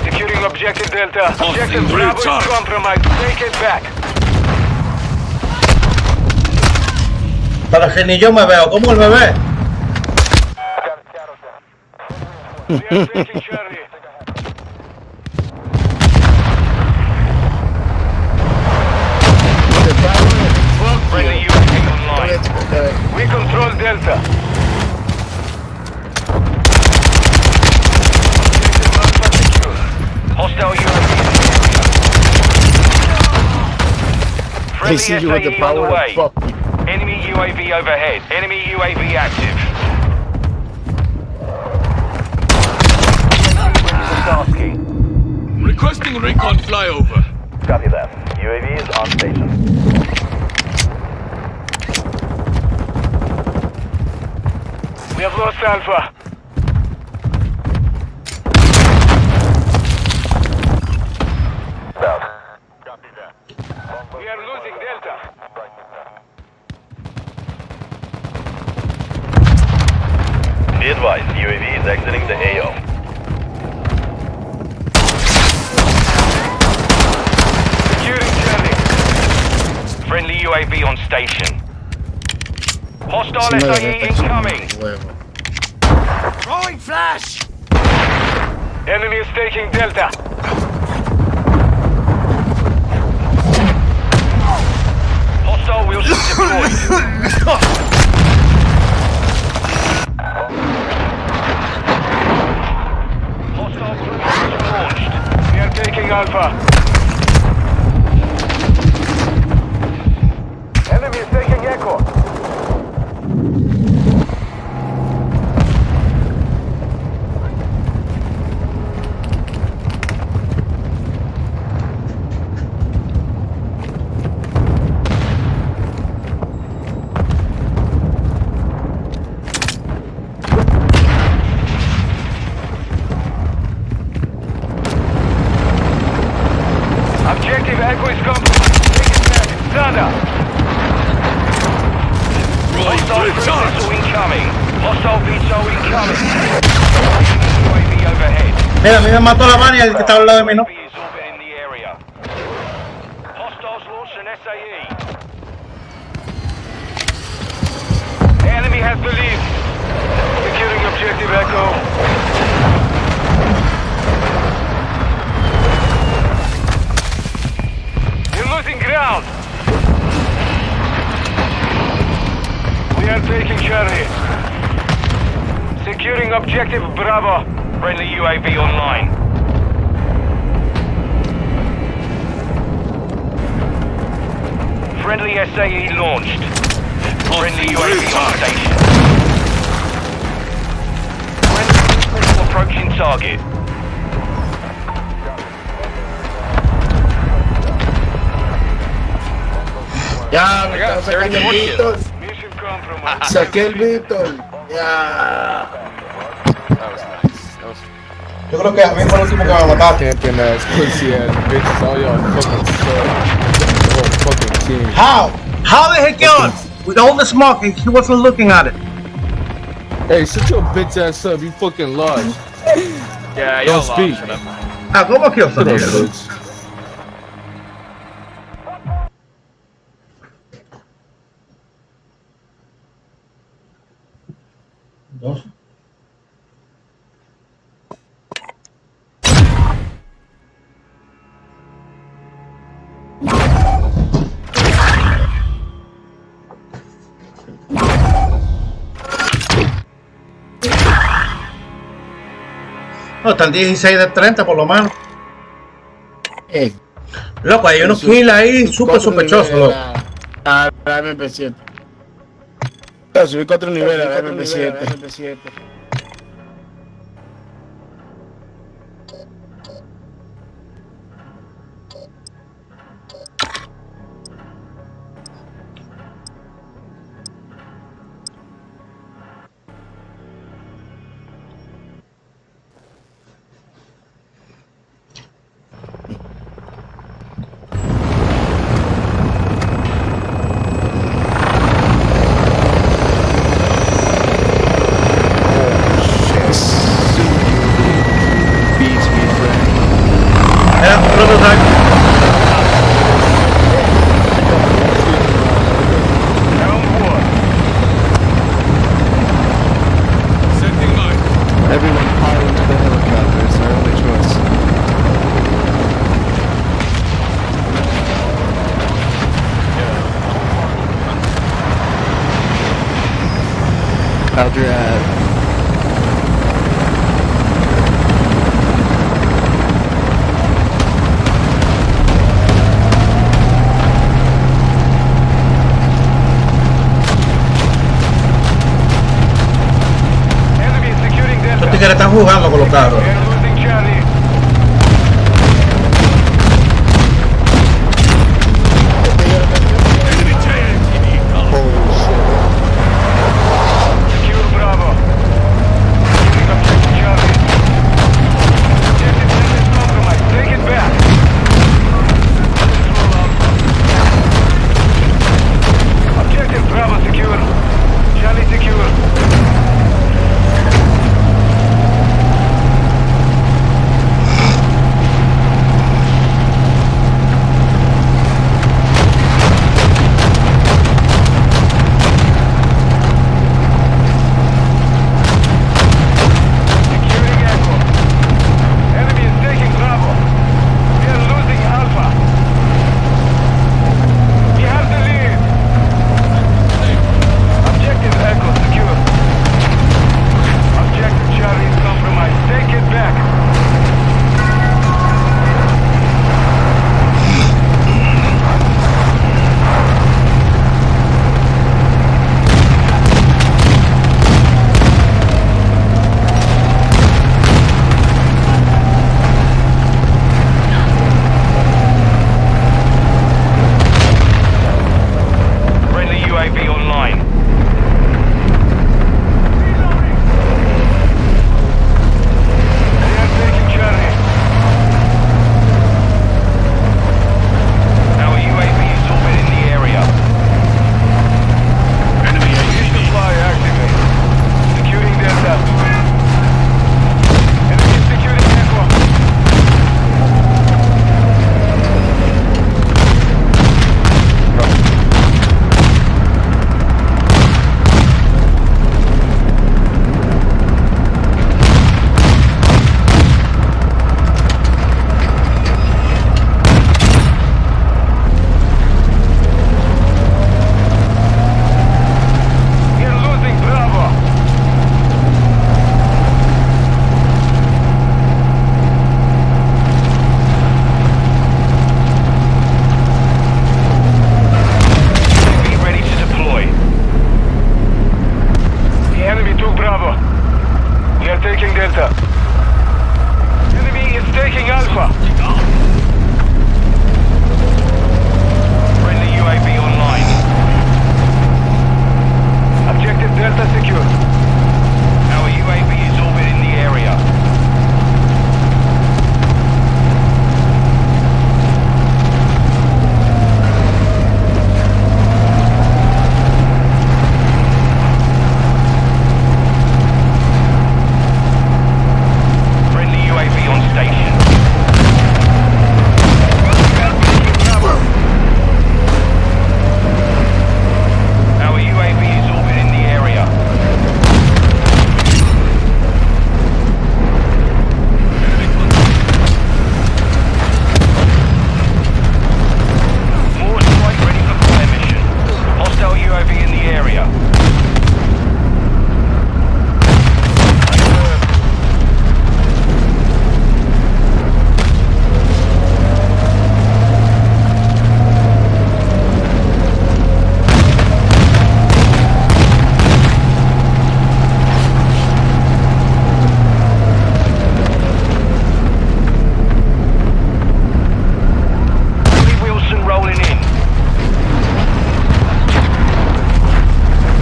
Securing objective Delta. Objective Bravo is compromised. Take it back. Para que ni yo me veo, ¿cómo el bebé? Got a shadow down. We are taking Charlie. Friendly UAV online. Friendly see you with the SAE on the power way. of fuck. Enemy UAV overhead. Enemy UAV active. Tasking. Requesting recon flyover. Copy that. UAV is on station. We have lost Alpha. South. Copy that. We are losing Delta. Be advised, UAV is exiting the AO. Securing Charlie. Friendly UAV on station. Hostile Sí, SAE incoming. huevo. Throwing flash! Enemy is taking Delta. Hostile wheelship deployed. Hostile cruise missile launched. We are taking Alpha. Enemy is taking Echo. Objective Echo is compromised. Take it back. Thunder. Hostile cruise missile incoming. Hostile VTOL incoming. UAV overhead. Mira, a mí me mató la mania el que estaba al lado de mí, ¿no? UAV is orbiting the area. Hostiles launched an SAE. The enemy has the lead. Securing objective Echo. You're losing ground. We are taking Charlie. Securing objective Bravo. Friendly UAV online. Friendly SAE launched. Friendly UAV on station. Friendly missile approaching target. Ya, me estaba sacando el Víctor. Mission compromised. Saqué el Víctor. Ya. Yo creo que a mí fue el último que me mataste. Camping ass pussy ass bitches, all y'all fucking suck. The whole fucking team. How? How the heck on? With all the smoke and he wasn't looking at it. Hey, shut your bitch ass up, you fucking lost. Yeah, Don't speak. Ah, ¿cómo que yo Shut up, soy? bitch. No, están 16 de 30 por lo menos. Loco, hay unos kills ahí súper sospechosos, loco. A la MP7. Subí 4 niveles a la MP7. Era un prototype. Setting mine. Everyone pile into the helicopter, it's their only choice. How'd your ad? jugando con los carros. We are losing Charlie. Enemy JLTV Secure Bravo. Securing objective Charlie. Objective set is compromised. Take it back. Roll up. Objective Bravo secure. Charlie secure. Securing Echo. Enemy is taking Bravo. We are losing Alpha. We have the lead. Objective Echo secure. Objective Charlie is compromised. Take it back. Friendly UAV online. They are taking Charlie. Our UAV is orbiting the area. Enemy Use the ATV. flyer activate. Securing Delta. Enemy is securing Echo. We are losing Bravo. UAV ready to deploy. The enemy took Bravo. We are taking Delta. Enemy is taking Alpha. Friendly UAV online. Objective Delta secure. Our UAV is orbiting the area. Friendly UAV on station. Bravo. Our UAV is orbiting the area. More strike ready for fire mission. Hostile UAV in the area. Lee Wilson rolling in.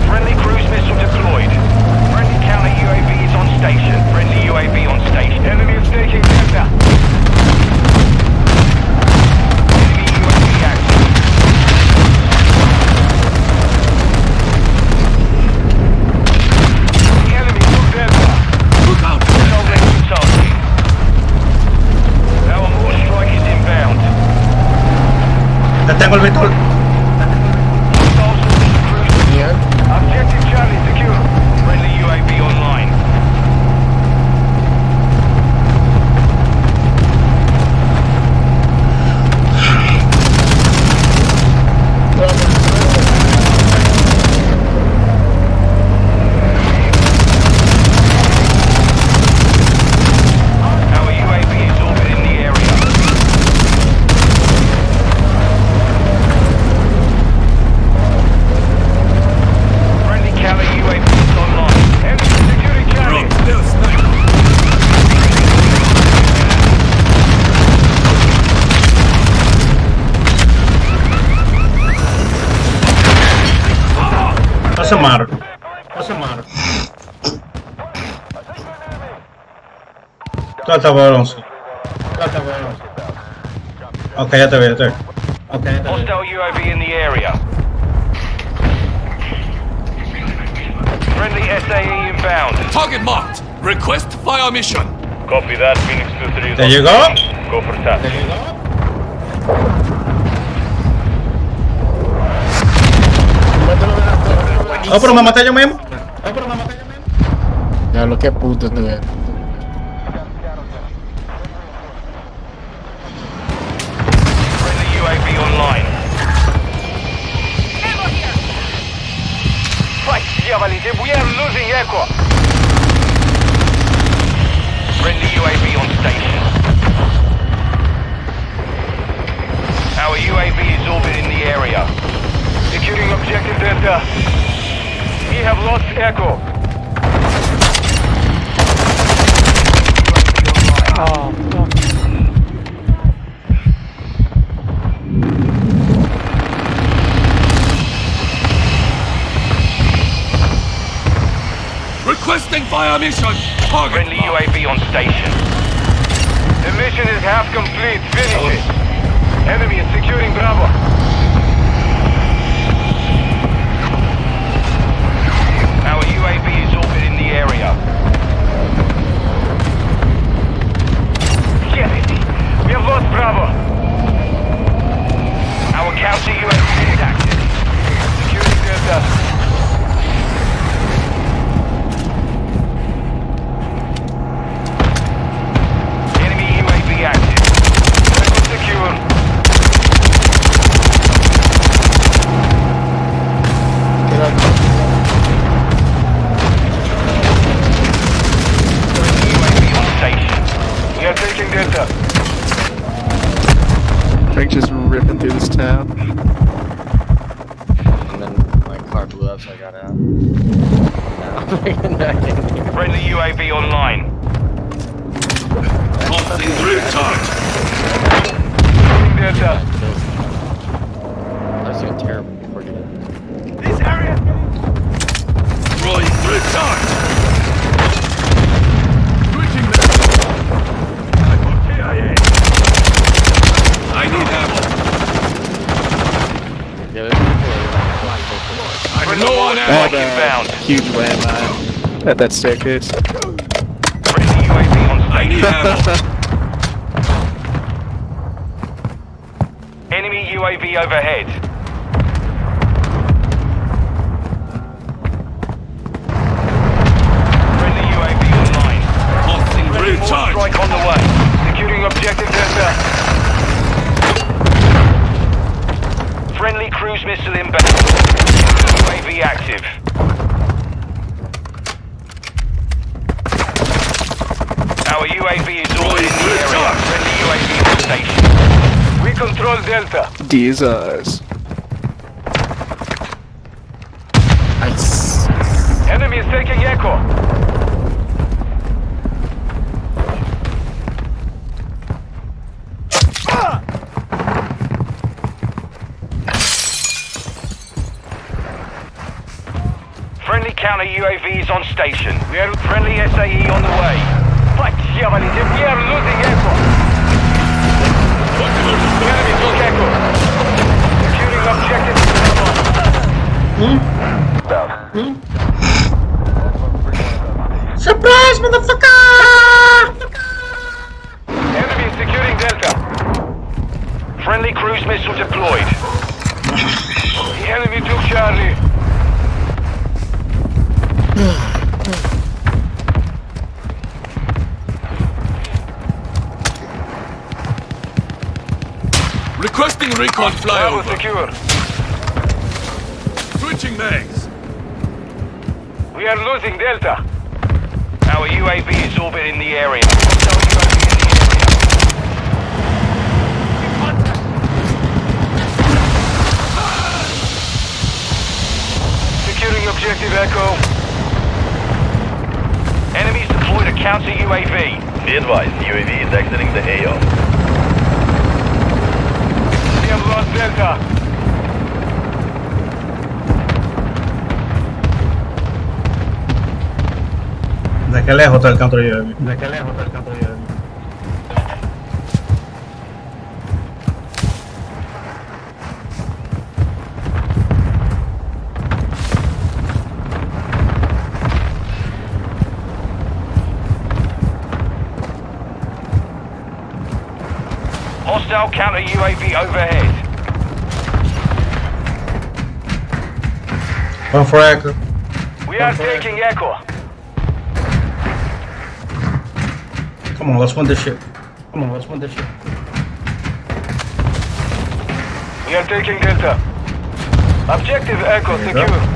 Friendly cruise missile deployed. Friendly counter UAV is on station. Friendly UAV on station. Enemy is taking Delta. Enemy UAV active. The enemy took Delta. Look out. Solid targeting. Our more strike is inbound. Ya tengo el Víctor. Hostiles launching cruise. Bien. Objective Charlie secure. Friendly UAV online. Our UAV is orbiting the area. Doesn't matter. ¿Dónde está Alonso? Ok, ya te veo. Hostile UAV in the area. Friendly SAE inbound. Target marked. Request fire mission. Copy that. Phoenix 2-3 is ¿Te on llegó? station. Go for task. Oh, pero me maté yo mismo. Ya lo que puto tú eres. Friendly UAV online. Right, diabolite, we are losing echo. Friendly UAV on station. Our UAV is orbiting the area. Securing objective Delta. We have lost echo. Oh, no. Requesting fire mission. Target Friendly marked. UAV on station. The mission is half complete. Finish it. Enemy is securing Bravo. Our UAV is orbiting the area. Get it! We have lost Bravo. Our counter UAV is active. Securing Delta. Enemy UAV active. Weapon secure. UAV on station. We are taking Delta. Frank just ripping through this town. And then my car blew up, so I got out. Now, Friendly UAV online. Crossing through charge. Taking Delta. that's doing terrible. Forget it. This area. Throwing through charge. Switching them. I need ammo. Yeah, there's people I'm low on ammo. Inbound. Huge landmine at that staircase. Friendly UAV on I need ammo. Enemy UAV overhead. Friendly UAV online. Crossing through More charge. strike on the way. Securing objective Delta. Friendly cruise missile inbound. UAV active. Our UAV is already in the area. Friendly UAV on station. We control Delta. Jesus. Nice. Enemy is taking Echo. Friendly counter UAVs on station. We are friendly SAE on the way. Fight, diabolite, we are losing Echo. The enemy took Echo. Securing objective. Surprise, motherfucker! Enemy is securing Delta. Friendly cruise missile deployed. The enemy took Charlie. Requesting recon Bravo flyover. secure. Switching mags. We are losing Delta. Our UAV is orbiting the area. Hostile UAV in the area. Securing objective Echo. Enemies deployed a counter UAV. Be advised, UAV is exiting the AO. We have lost Delta. qué lejos está el country UAV? ¿De qué lejos está el campo de Hostile counter UAV overhead. One for Echo. We are taking Echo. Come on, let's win this shit. Come on, let's win this shit. We are taking Delta. Objective Echo There you go. secure.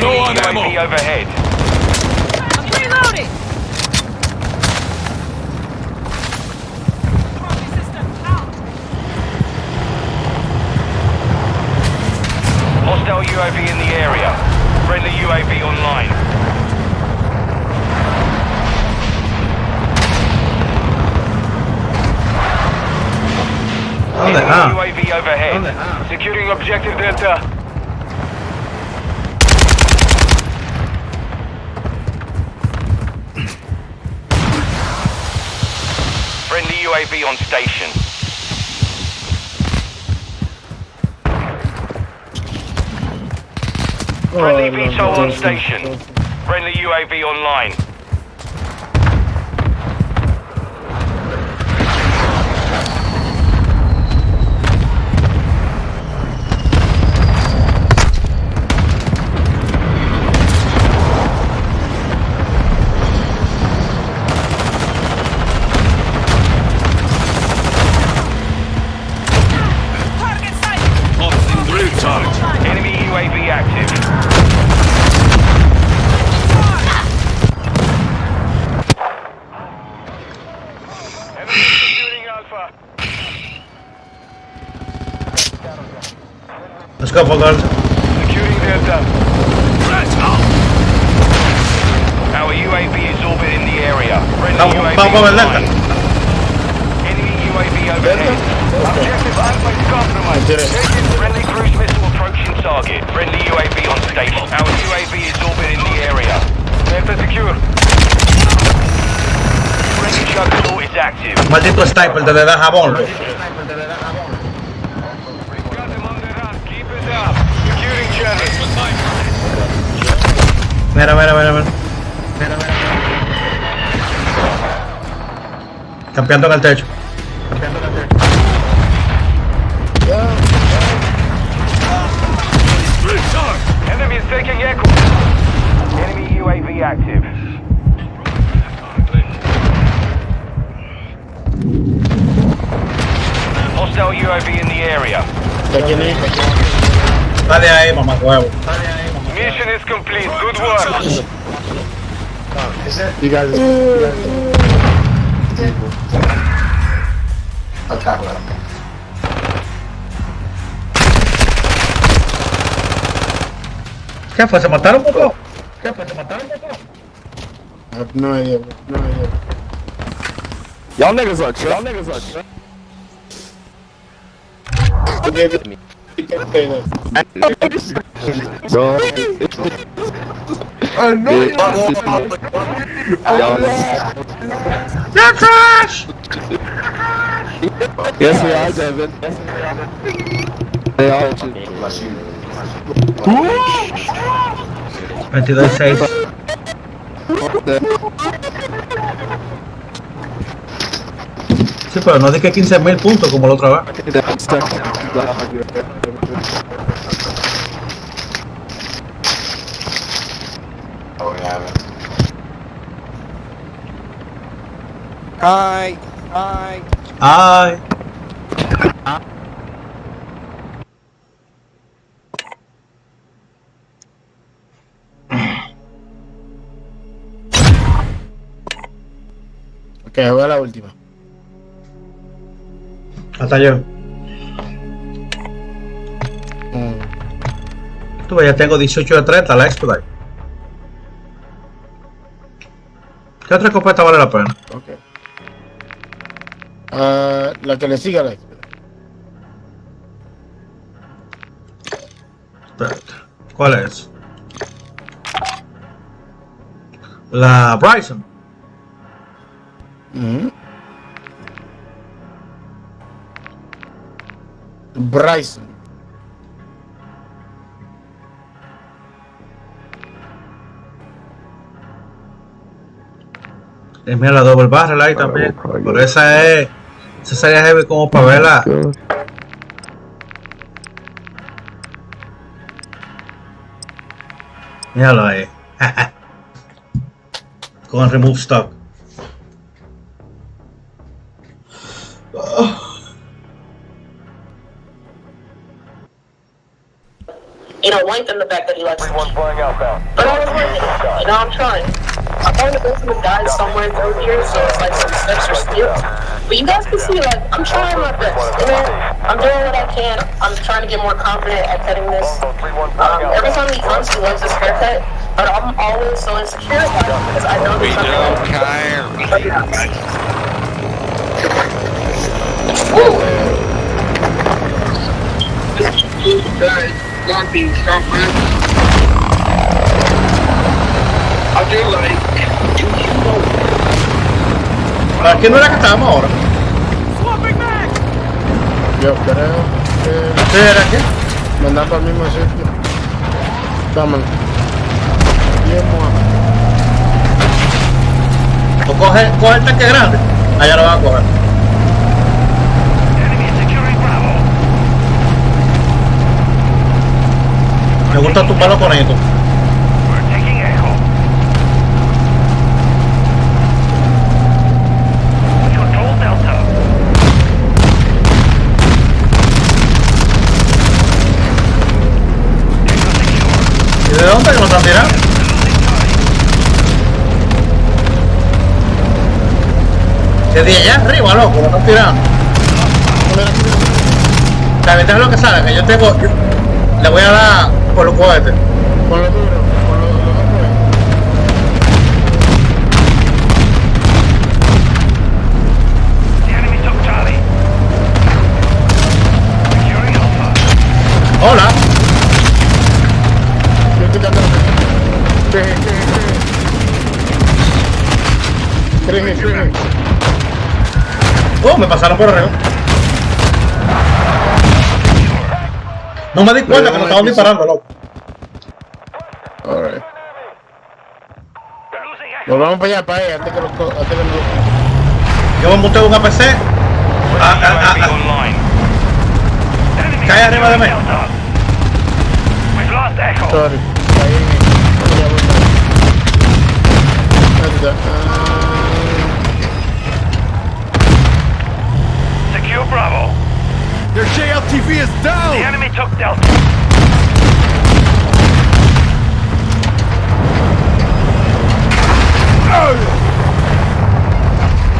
No on ammo. UAV overhead. I'm reloading! Trophy system out! Hostile UAV in the area. Friendly UAV online. ¿Dónde? Enemy Ah. UAV overhead. Securing objective Delta. Friendly UAV on station. Friendly VTOL on station. Friendly UAV online. Target sight! Tossing drill charge. Enemy UAV active. Enemy securing Alpha. Let's go for Delta. Securing Delta. Let's go. Our UAV is orbiting the area. Friendly Vamos, UAV vamos a ver online. Delta. Enemy UAV overhead. Objective Alpha is compromised. Friendly cruise missile approaching target. Friendly UAV on station. Our UAV is orbiting the area. Delta secure. Friendly juggernaut is active. Maldito sniper te le da jabón. Got them on the run. Keep it up. Securing Charlie. Mira, mira, mira, mira. Campeando en el techo. Drill charge. Enemy is taking Echo. Enemy UAV active. Hostile UAV in the area. Dale ahí, mamá huevo. Mission is complete. Good work. You guys. ¿Qué fue? ¿Se mataron un poco? I have no idea. No idea. Y'all niggas are chill. Y'all niggas are chill. Bro. I know ¡You're trash! Yes, we are, Devin. They are. 22-6. Sí, pero no dije 15.000 puntos como la otra vez. Hi. Ay. Ok, voy a la última. Hasta yo. Tú ves, ya tengo 18 de 30, la expedite. ¿Qué otra escopeta vale la pena? Ok. La que le siga a la expedite. Espérate. ¿Cuál es? La Bryson. Bryson. Mira la double barrel ahí también. Pero esa sería heavy como para verla. Míralo ahí. Con remove stock. You know, lengthen the fact that he likes 3-1 flying outbound. But I was working. You know, I'm trying. I'm trying to go some guys somewhere through here, so it's like some steps or skills. But you guys can see, like, I'm trying my best. You know, I'm doing what I can. I'm trying to get more confident at cutting this. Every time he comes, he loves his haircut. But I'm always so insecure about it because I know there's something wrong. ¿Para qué no era que estábamos ahora? Yo creo que... ¿Qué era qué? Mandando al mismo sitio. Dámelo. O coge el tanque grande. Allá lo van a coger. Me gusta tumbarlo con esto. ¿Y de dónde que lo están tirando? Desde allá arriba, loco, lo están tirando. La ventaja es lo que sale, que yo tengo... le voy a dar por los cohetes. Con lo duro, con los Hola. Yo estoy cantando. Cree. Oh, me pasaron por arriba. No me di cuenta que nos estaban disparando, loco. Alright. Volvamos para allá, para ahí, antes que lo Yo me monté un APC. Cae arriba de mí. Sorry. Secure Bravo. Their JLTV is down! The enemy took Delta.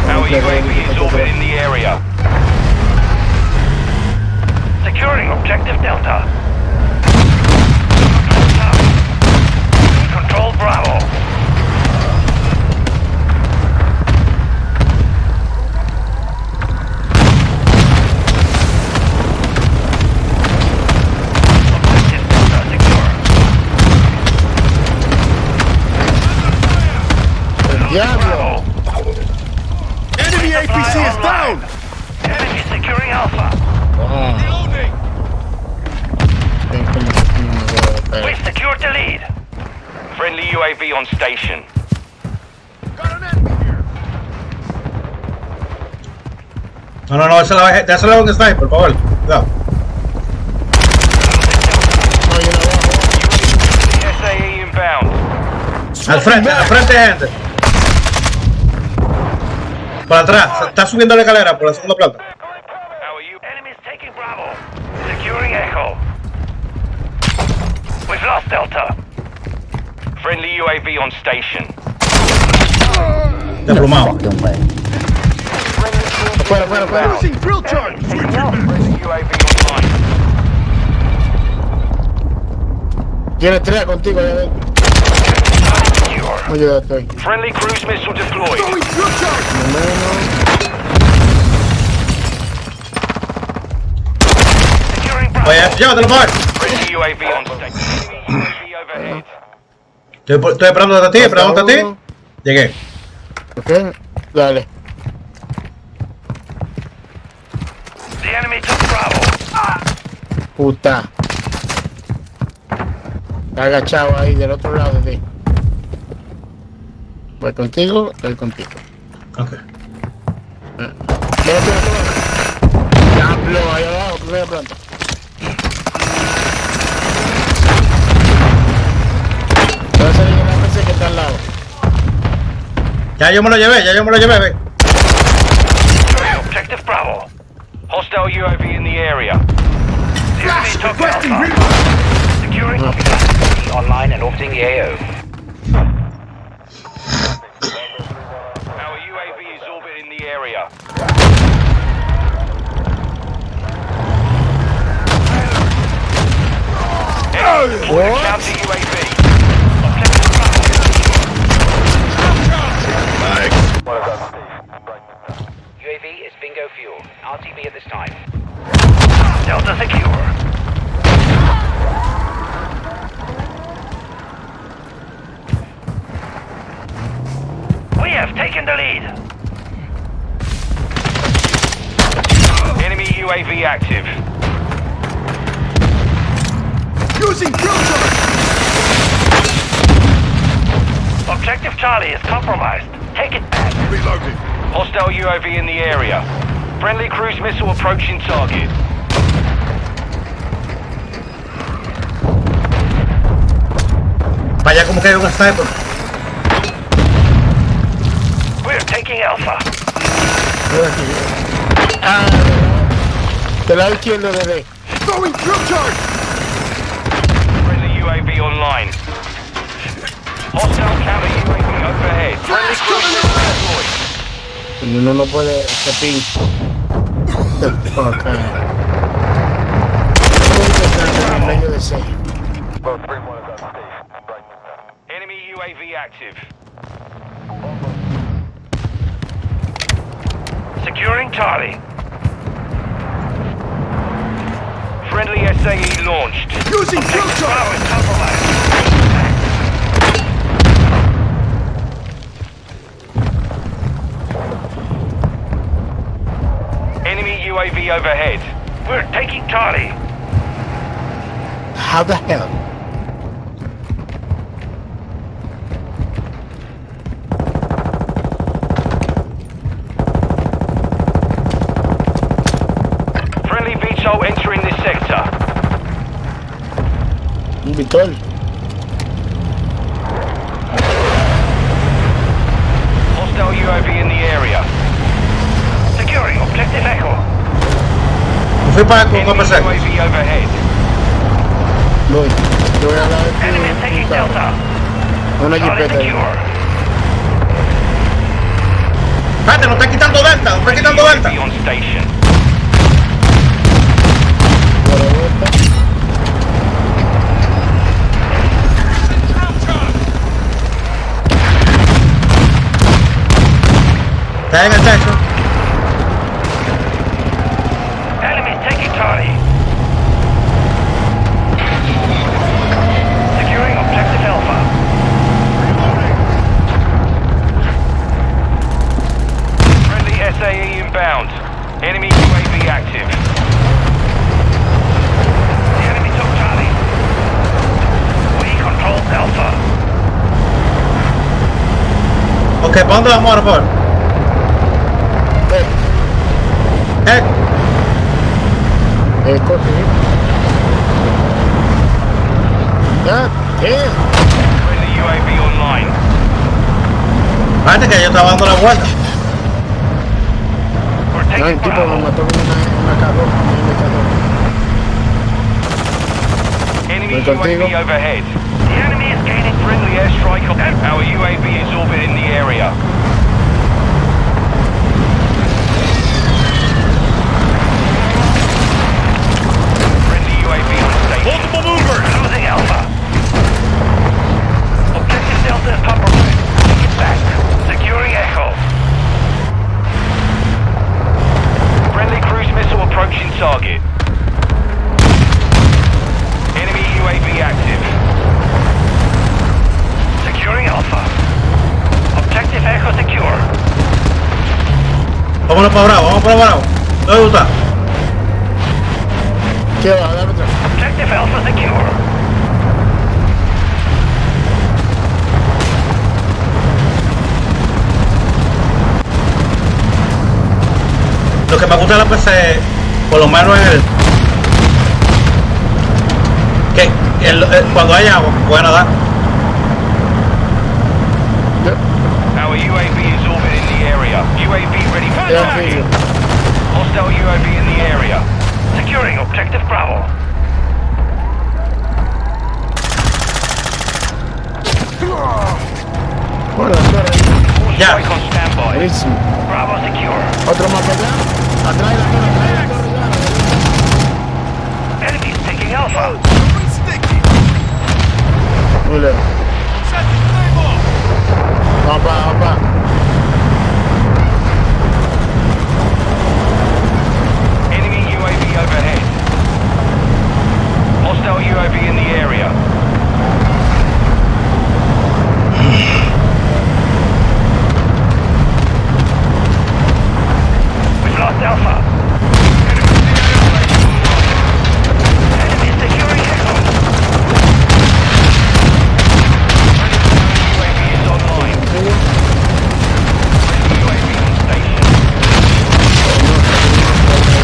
Our UAV is orbiting the area. Securing objective Delta. Control Bravo. Diablo! Enemy APC is down! Enemy securing Alpha. Reloading! We've secured the lead. Friendly UAV on station. Got an enemy here! No, dásela a un sniper, por favor. Cuidado. SAE inbound. Al frente, gente. Para atrás, se está subiendo la escalera por la segunda planta. Enemies taking Bravo. Securing Echo. We've lost Delta. Friendly UAV on station. Desplomado. Fuera. Using drill charge! Friendly UAV online. Tiene 3 contigo, ya ven. Oye, ya estoy. Friendly cruise missile deployed. Throwing drill charge! Securing Bravo. Oye, llévatelo, por favor. Friendly UAV on station. UAV overhead. Estoy esperando a ti, esperando a ti. Llegué. Ok, dale. The enemy took Bravo. Puta. Está agachado ahí del otro lado de ti. Voy contigo. Ok. Diablo, ahí abajo, primera planta. Voy a salir en la PC que está al lado. Ya yo me lo llevé, ve. Objective Bravo. Hostile UAV in the area. The enemy Flash! took Requesting Alpha. recon! Securing Objective online and orbiting the AO. Our UAV is orbiting the area. Enemy deployed a counter UAV. Objective Bravo. UAV is bingo fuel. RTB at this time. Delta secure. We have taken the lead. Enemy UAV active. Using drill charge! Objective Charlie is compromised. Take it back. Reloading. Hostile UAV in the area. Friendly cruise missile approaching target. Para allá como que hay un sniper. We're taking Alpha. Del lado izquierdo, bebé. Throwing drill charge! Friendly UAV online. Hostile counter UAV overhead. Friendly cruise missile deployed. Uno no puede pin. Okay. En medio de 6. Both 3-1 is on station. Right now. Enemy UAV active. Securing Charlie. Friendly SAE launched. Using drill charge! Is compromised. Enemy UAV overhead. We're taking Charlie. How the hell? Friendly VTOL entering this sector. Un Vitol. Hostile UAV in the area. Securing objective Echo. Fui para con Enemy PC. UAV overhead. Voy. Yo voy a hablar de Enemy taking Delta. una Charlie jipeta ahí. secure. Espérate, nos está quitando Delta, nos está quitando Delta. UAV on station. Por la vuelta. Está en el techo. Enemy taking Charlie. Securing objective Alpha. Friendly SAE inbound. Enemy UAV active. The enemy took Charlie. We control Alpha. Ok, ¿para dónde vamos ahora, por favor? Corte. God damn. Friendly UAV online. Espérate que yo estaba dando la vuelta. We're No, el taking tipo me Bravo. mató con una K2, Enemy Voy contigo. UAV overhead. The enemy is gaining friendly airstrike. Our UAV is orbiting the area. Friendly UAV on station. Multiple movers! Losing Alpha. Vámonos para Bravo, vamos para Bravo. ¿Dónde está? ¿Qué va? Dame otra. Objective Alpha secure. Lo que me gusta de la PC, por lo menos es cuando hay agua, puede nadar. Our UAV is orbiting the area. UAV ready for target. Hostile UAV in the area. Securing objective Bravo. Bueno, espera. Ya. Strike on standby. Buenísimo. Bravo secure. Otro más para allá. Atrás de la torre, atrás de la torre. Enemies taking Alpha. Muy lejos. Vamos pa. Enemy UAV overhead. Hostile UAV in the area. We've lost Alpha. Enemy securing Echo. UAV is online. UAV on station.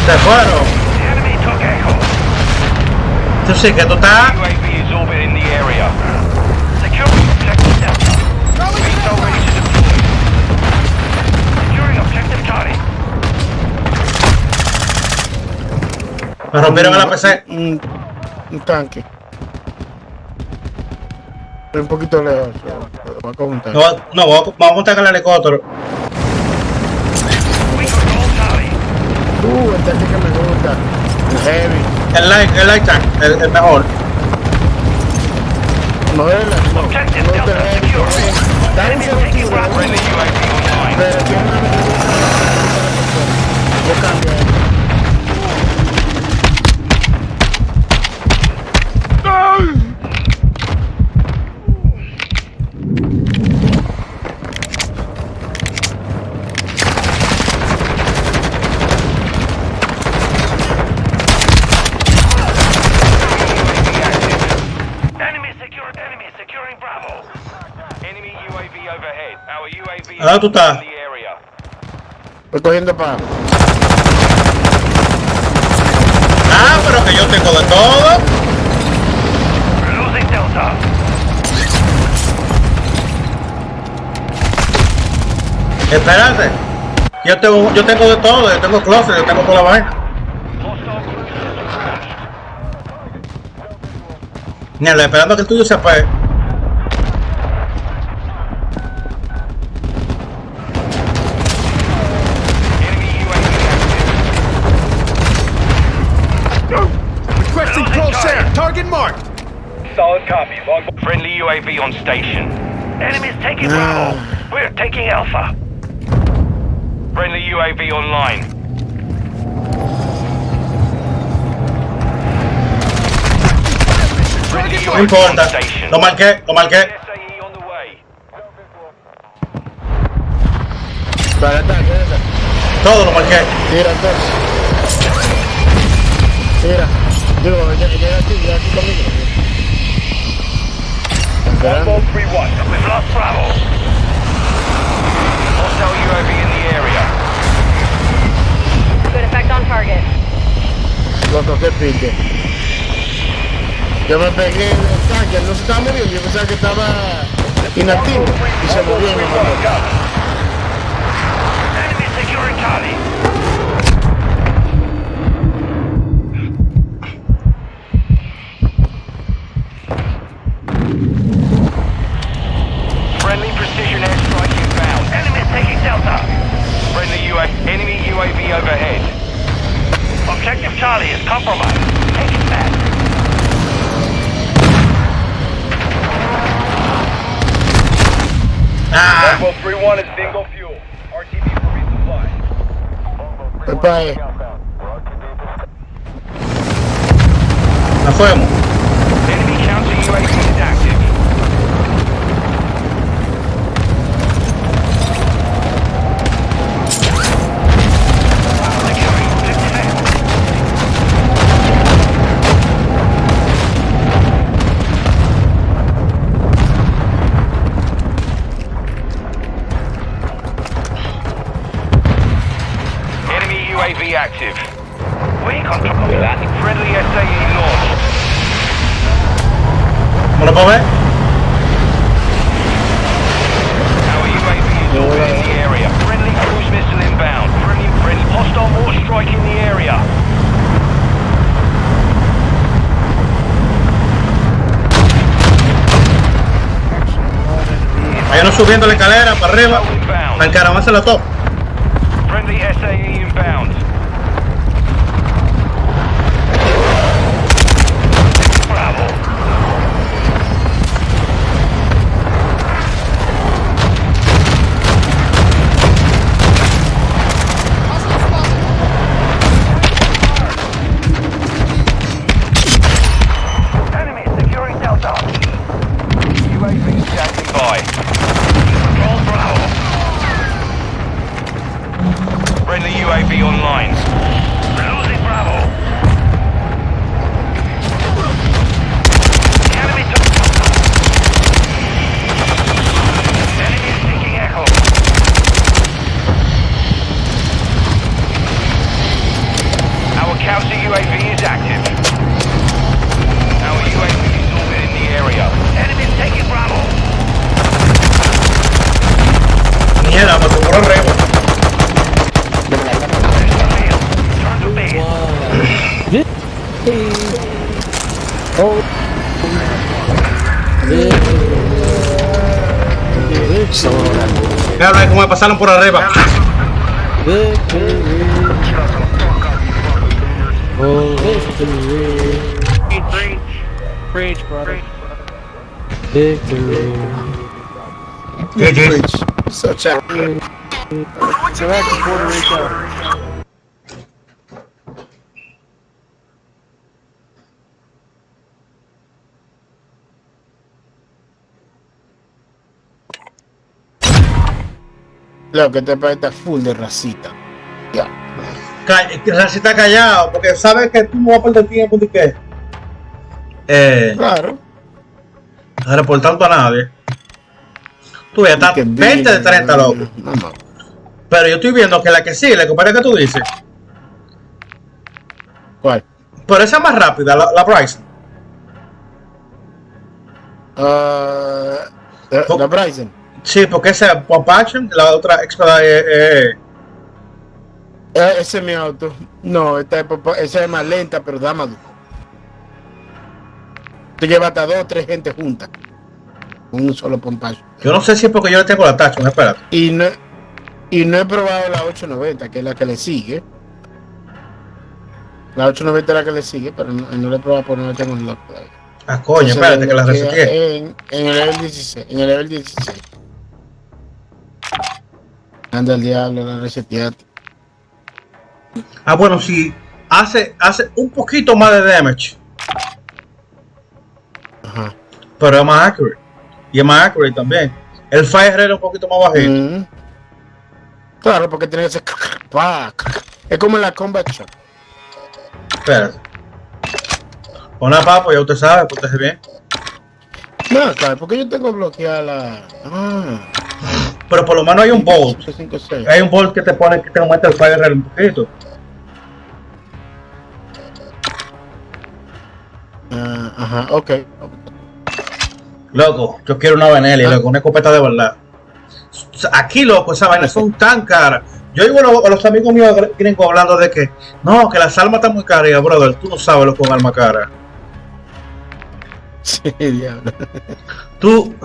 Se fueron. The enemy took Echo. Tú sí que tú estás. UAV is orbiting the area. Securing objective Delta. Missile ready to deploy. Securing objective Charlie. Me rompieron a la PC. Un tanque. Estoy un poquito lejos. Va a contar. No, vamos a montar el helicóptero. We control Charlie. El tanque que me gusta. El heavy. El light tank, el mejor. No es el no. Objective No es el Delta heavy. secure. Dale un Enemy solo taking tiro. Bravo. Friendly UAV online. Pero tiene una yo cambio. Enemy securing Bravo. Enemy UAV overhead. Our UAV is ¿Dónde tú estás? in the area. Estoy cogiendo para. Ah, pero que yo tengo de todo. Losing Delta. Espérate. Yo tengo de todo, yo tengo closet, yo tengo toda la vaina. Mierda, esperando que el tuyo se apague. Requesting close air. Target marked. Solid copy. Friendly UAV on station. Enemies taking Bravo. We're taking Alpha. Friendly UAV online. No importa. Lo marqué. SAE on the way. Para ataque, Todo lo marqué. Tira entonces. Tira. Digo, llega aquí conmigo. Longbow 3-1. We've lost Bravo. Hostile UAV in the area. Good effect on target. Lo toqué pique. Yo me pegué en el tanque, no se estaba moviendo, yo pensaba que estaba inactivo y se movió y me mató. Enemy securing Charlie. Friendly precision airstrike inbound. Enemy taking Delta. Enemy UAV overhead. Objective Charlie is compromised. Take it back. Longbow 3-1 is bingo fuel. RTB for resupply. Prepare. Nos fuimos. Enemy counter UAV is active. UAV active. We control that. Friendly SAE launched. ¿Me lo puedo ver? Our UAV is orbiting the area. Friendly cruise missile inbound. Friendly hostile mortar strike in the area. Hay uno subiendo la escalera para arriba. Para encaramarse la top. Friendly SAE inbound. Bravo. Enemy securing Delta. UAV standing by. Control Bravo. Friendly UAV online. We're losing Bravo. The enemy took enemy is taking Echo. Our counter UAV is active. Our UAV is orbiting the area. Enemy is taking Bravo. Mierda, me tocó arriba. Turn to base. Mira cómo me pasaron por arriba. Preach, brother. GG. Such a... Go back to Puerto Rico. Lo que te está full de racita. Ya. Si está callado, porque sabes que tú no vas a perder tiempo de qué. Claro. Reportando a nadie. Tú ya estás 20 de 30, loco. No. Pero yo estoy viendo que la que sí, la compañía que tú dices. ¿Cuál? Pero esa es más rápida, la Bryson. La Bryson. Sí, porque esa es Pump Action, la otra Expedite. Ese es mi auto. No, esa es más lenta, pero da más duro. Te lleva hasta 2 o 3 gente juntas. Con un solo pompacho. Yo no sé si es porque yo le tengo la tacha, espérate. Y no he probado la 890, que es la que le sigue. La 890 es la que le sigue, pero no le he probado porque no le tengo el lock todavía. Ah, coño, espérate que la reseteé. En el level 16. En el level 16. Anda el diablo, la reseteaste. Ah, bueno, si hace un poquito más de damage. Ajá. Pero es más accurate. Y es más accurate también. El fire rate es un poquito más bajito. Claro, porque tiene que ser... Es como en la combat shop. Espérate. Pon la papo, ya usted sabe, protege bien. No, claro, porque yo tengo bloqueada la... Pero por lo menos hay un bolt. 5, 6. Hay un bolt que te pone que te aumenta el fire rate un poquito. Ajá, ok. Loco, yo quiero una Benelli, loco, una escopeta de verdad. Aquí, loco, esas vainas son tan caras. Yo digo a los amigos míos gringos hablando de que no, que las armas están muy caras. Y yo, brother, tú no sabes lo que es un arma cara. Sí, diablo. Tú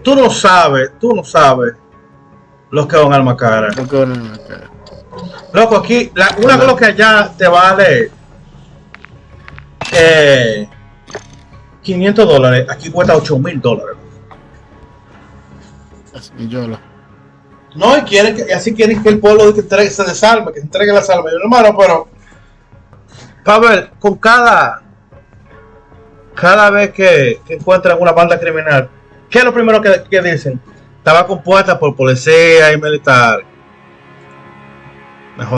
no sabes lo que es un arma cara. Loco, aquí, una de lo que allá te vale $500, aquí cuesta $8,000. No, y así quieren que el pueblo se desarme, que se entregue las armas. Yo, hermano, pero para ver, con cada vez que encuentran una banda criminal, ¿qué es lo primero que dicen? Estaba compuesta por policía y militar.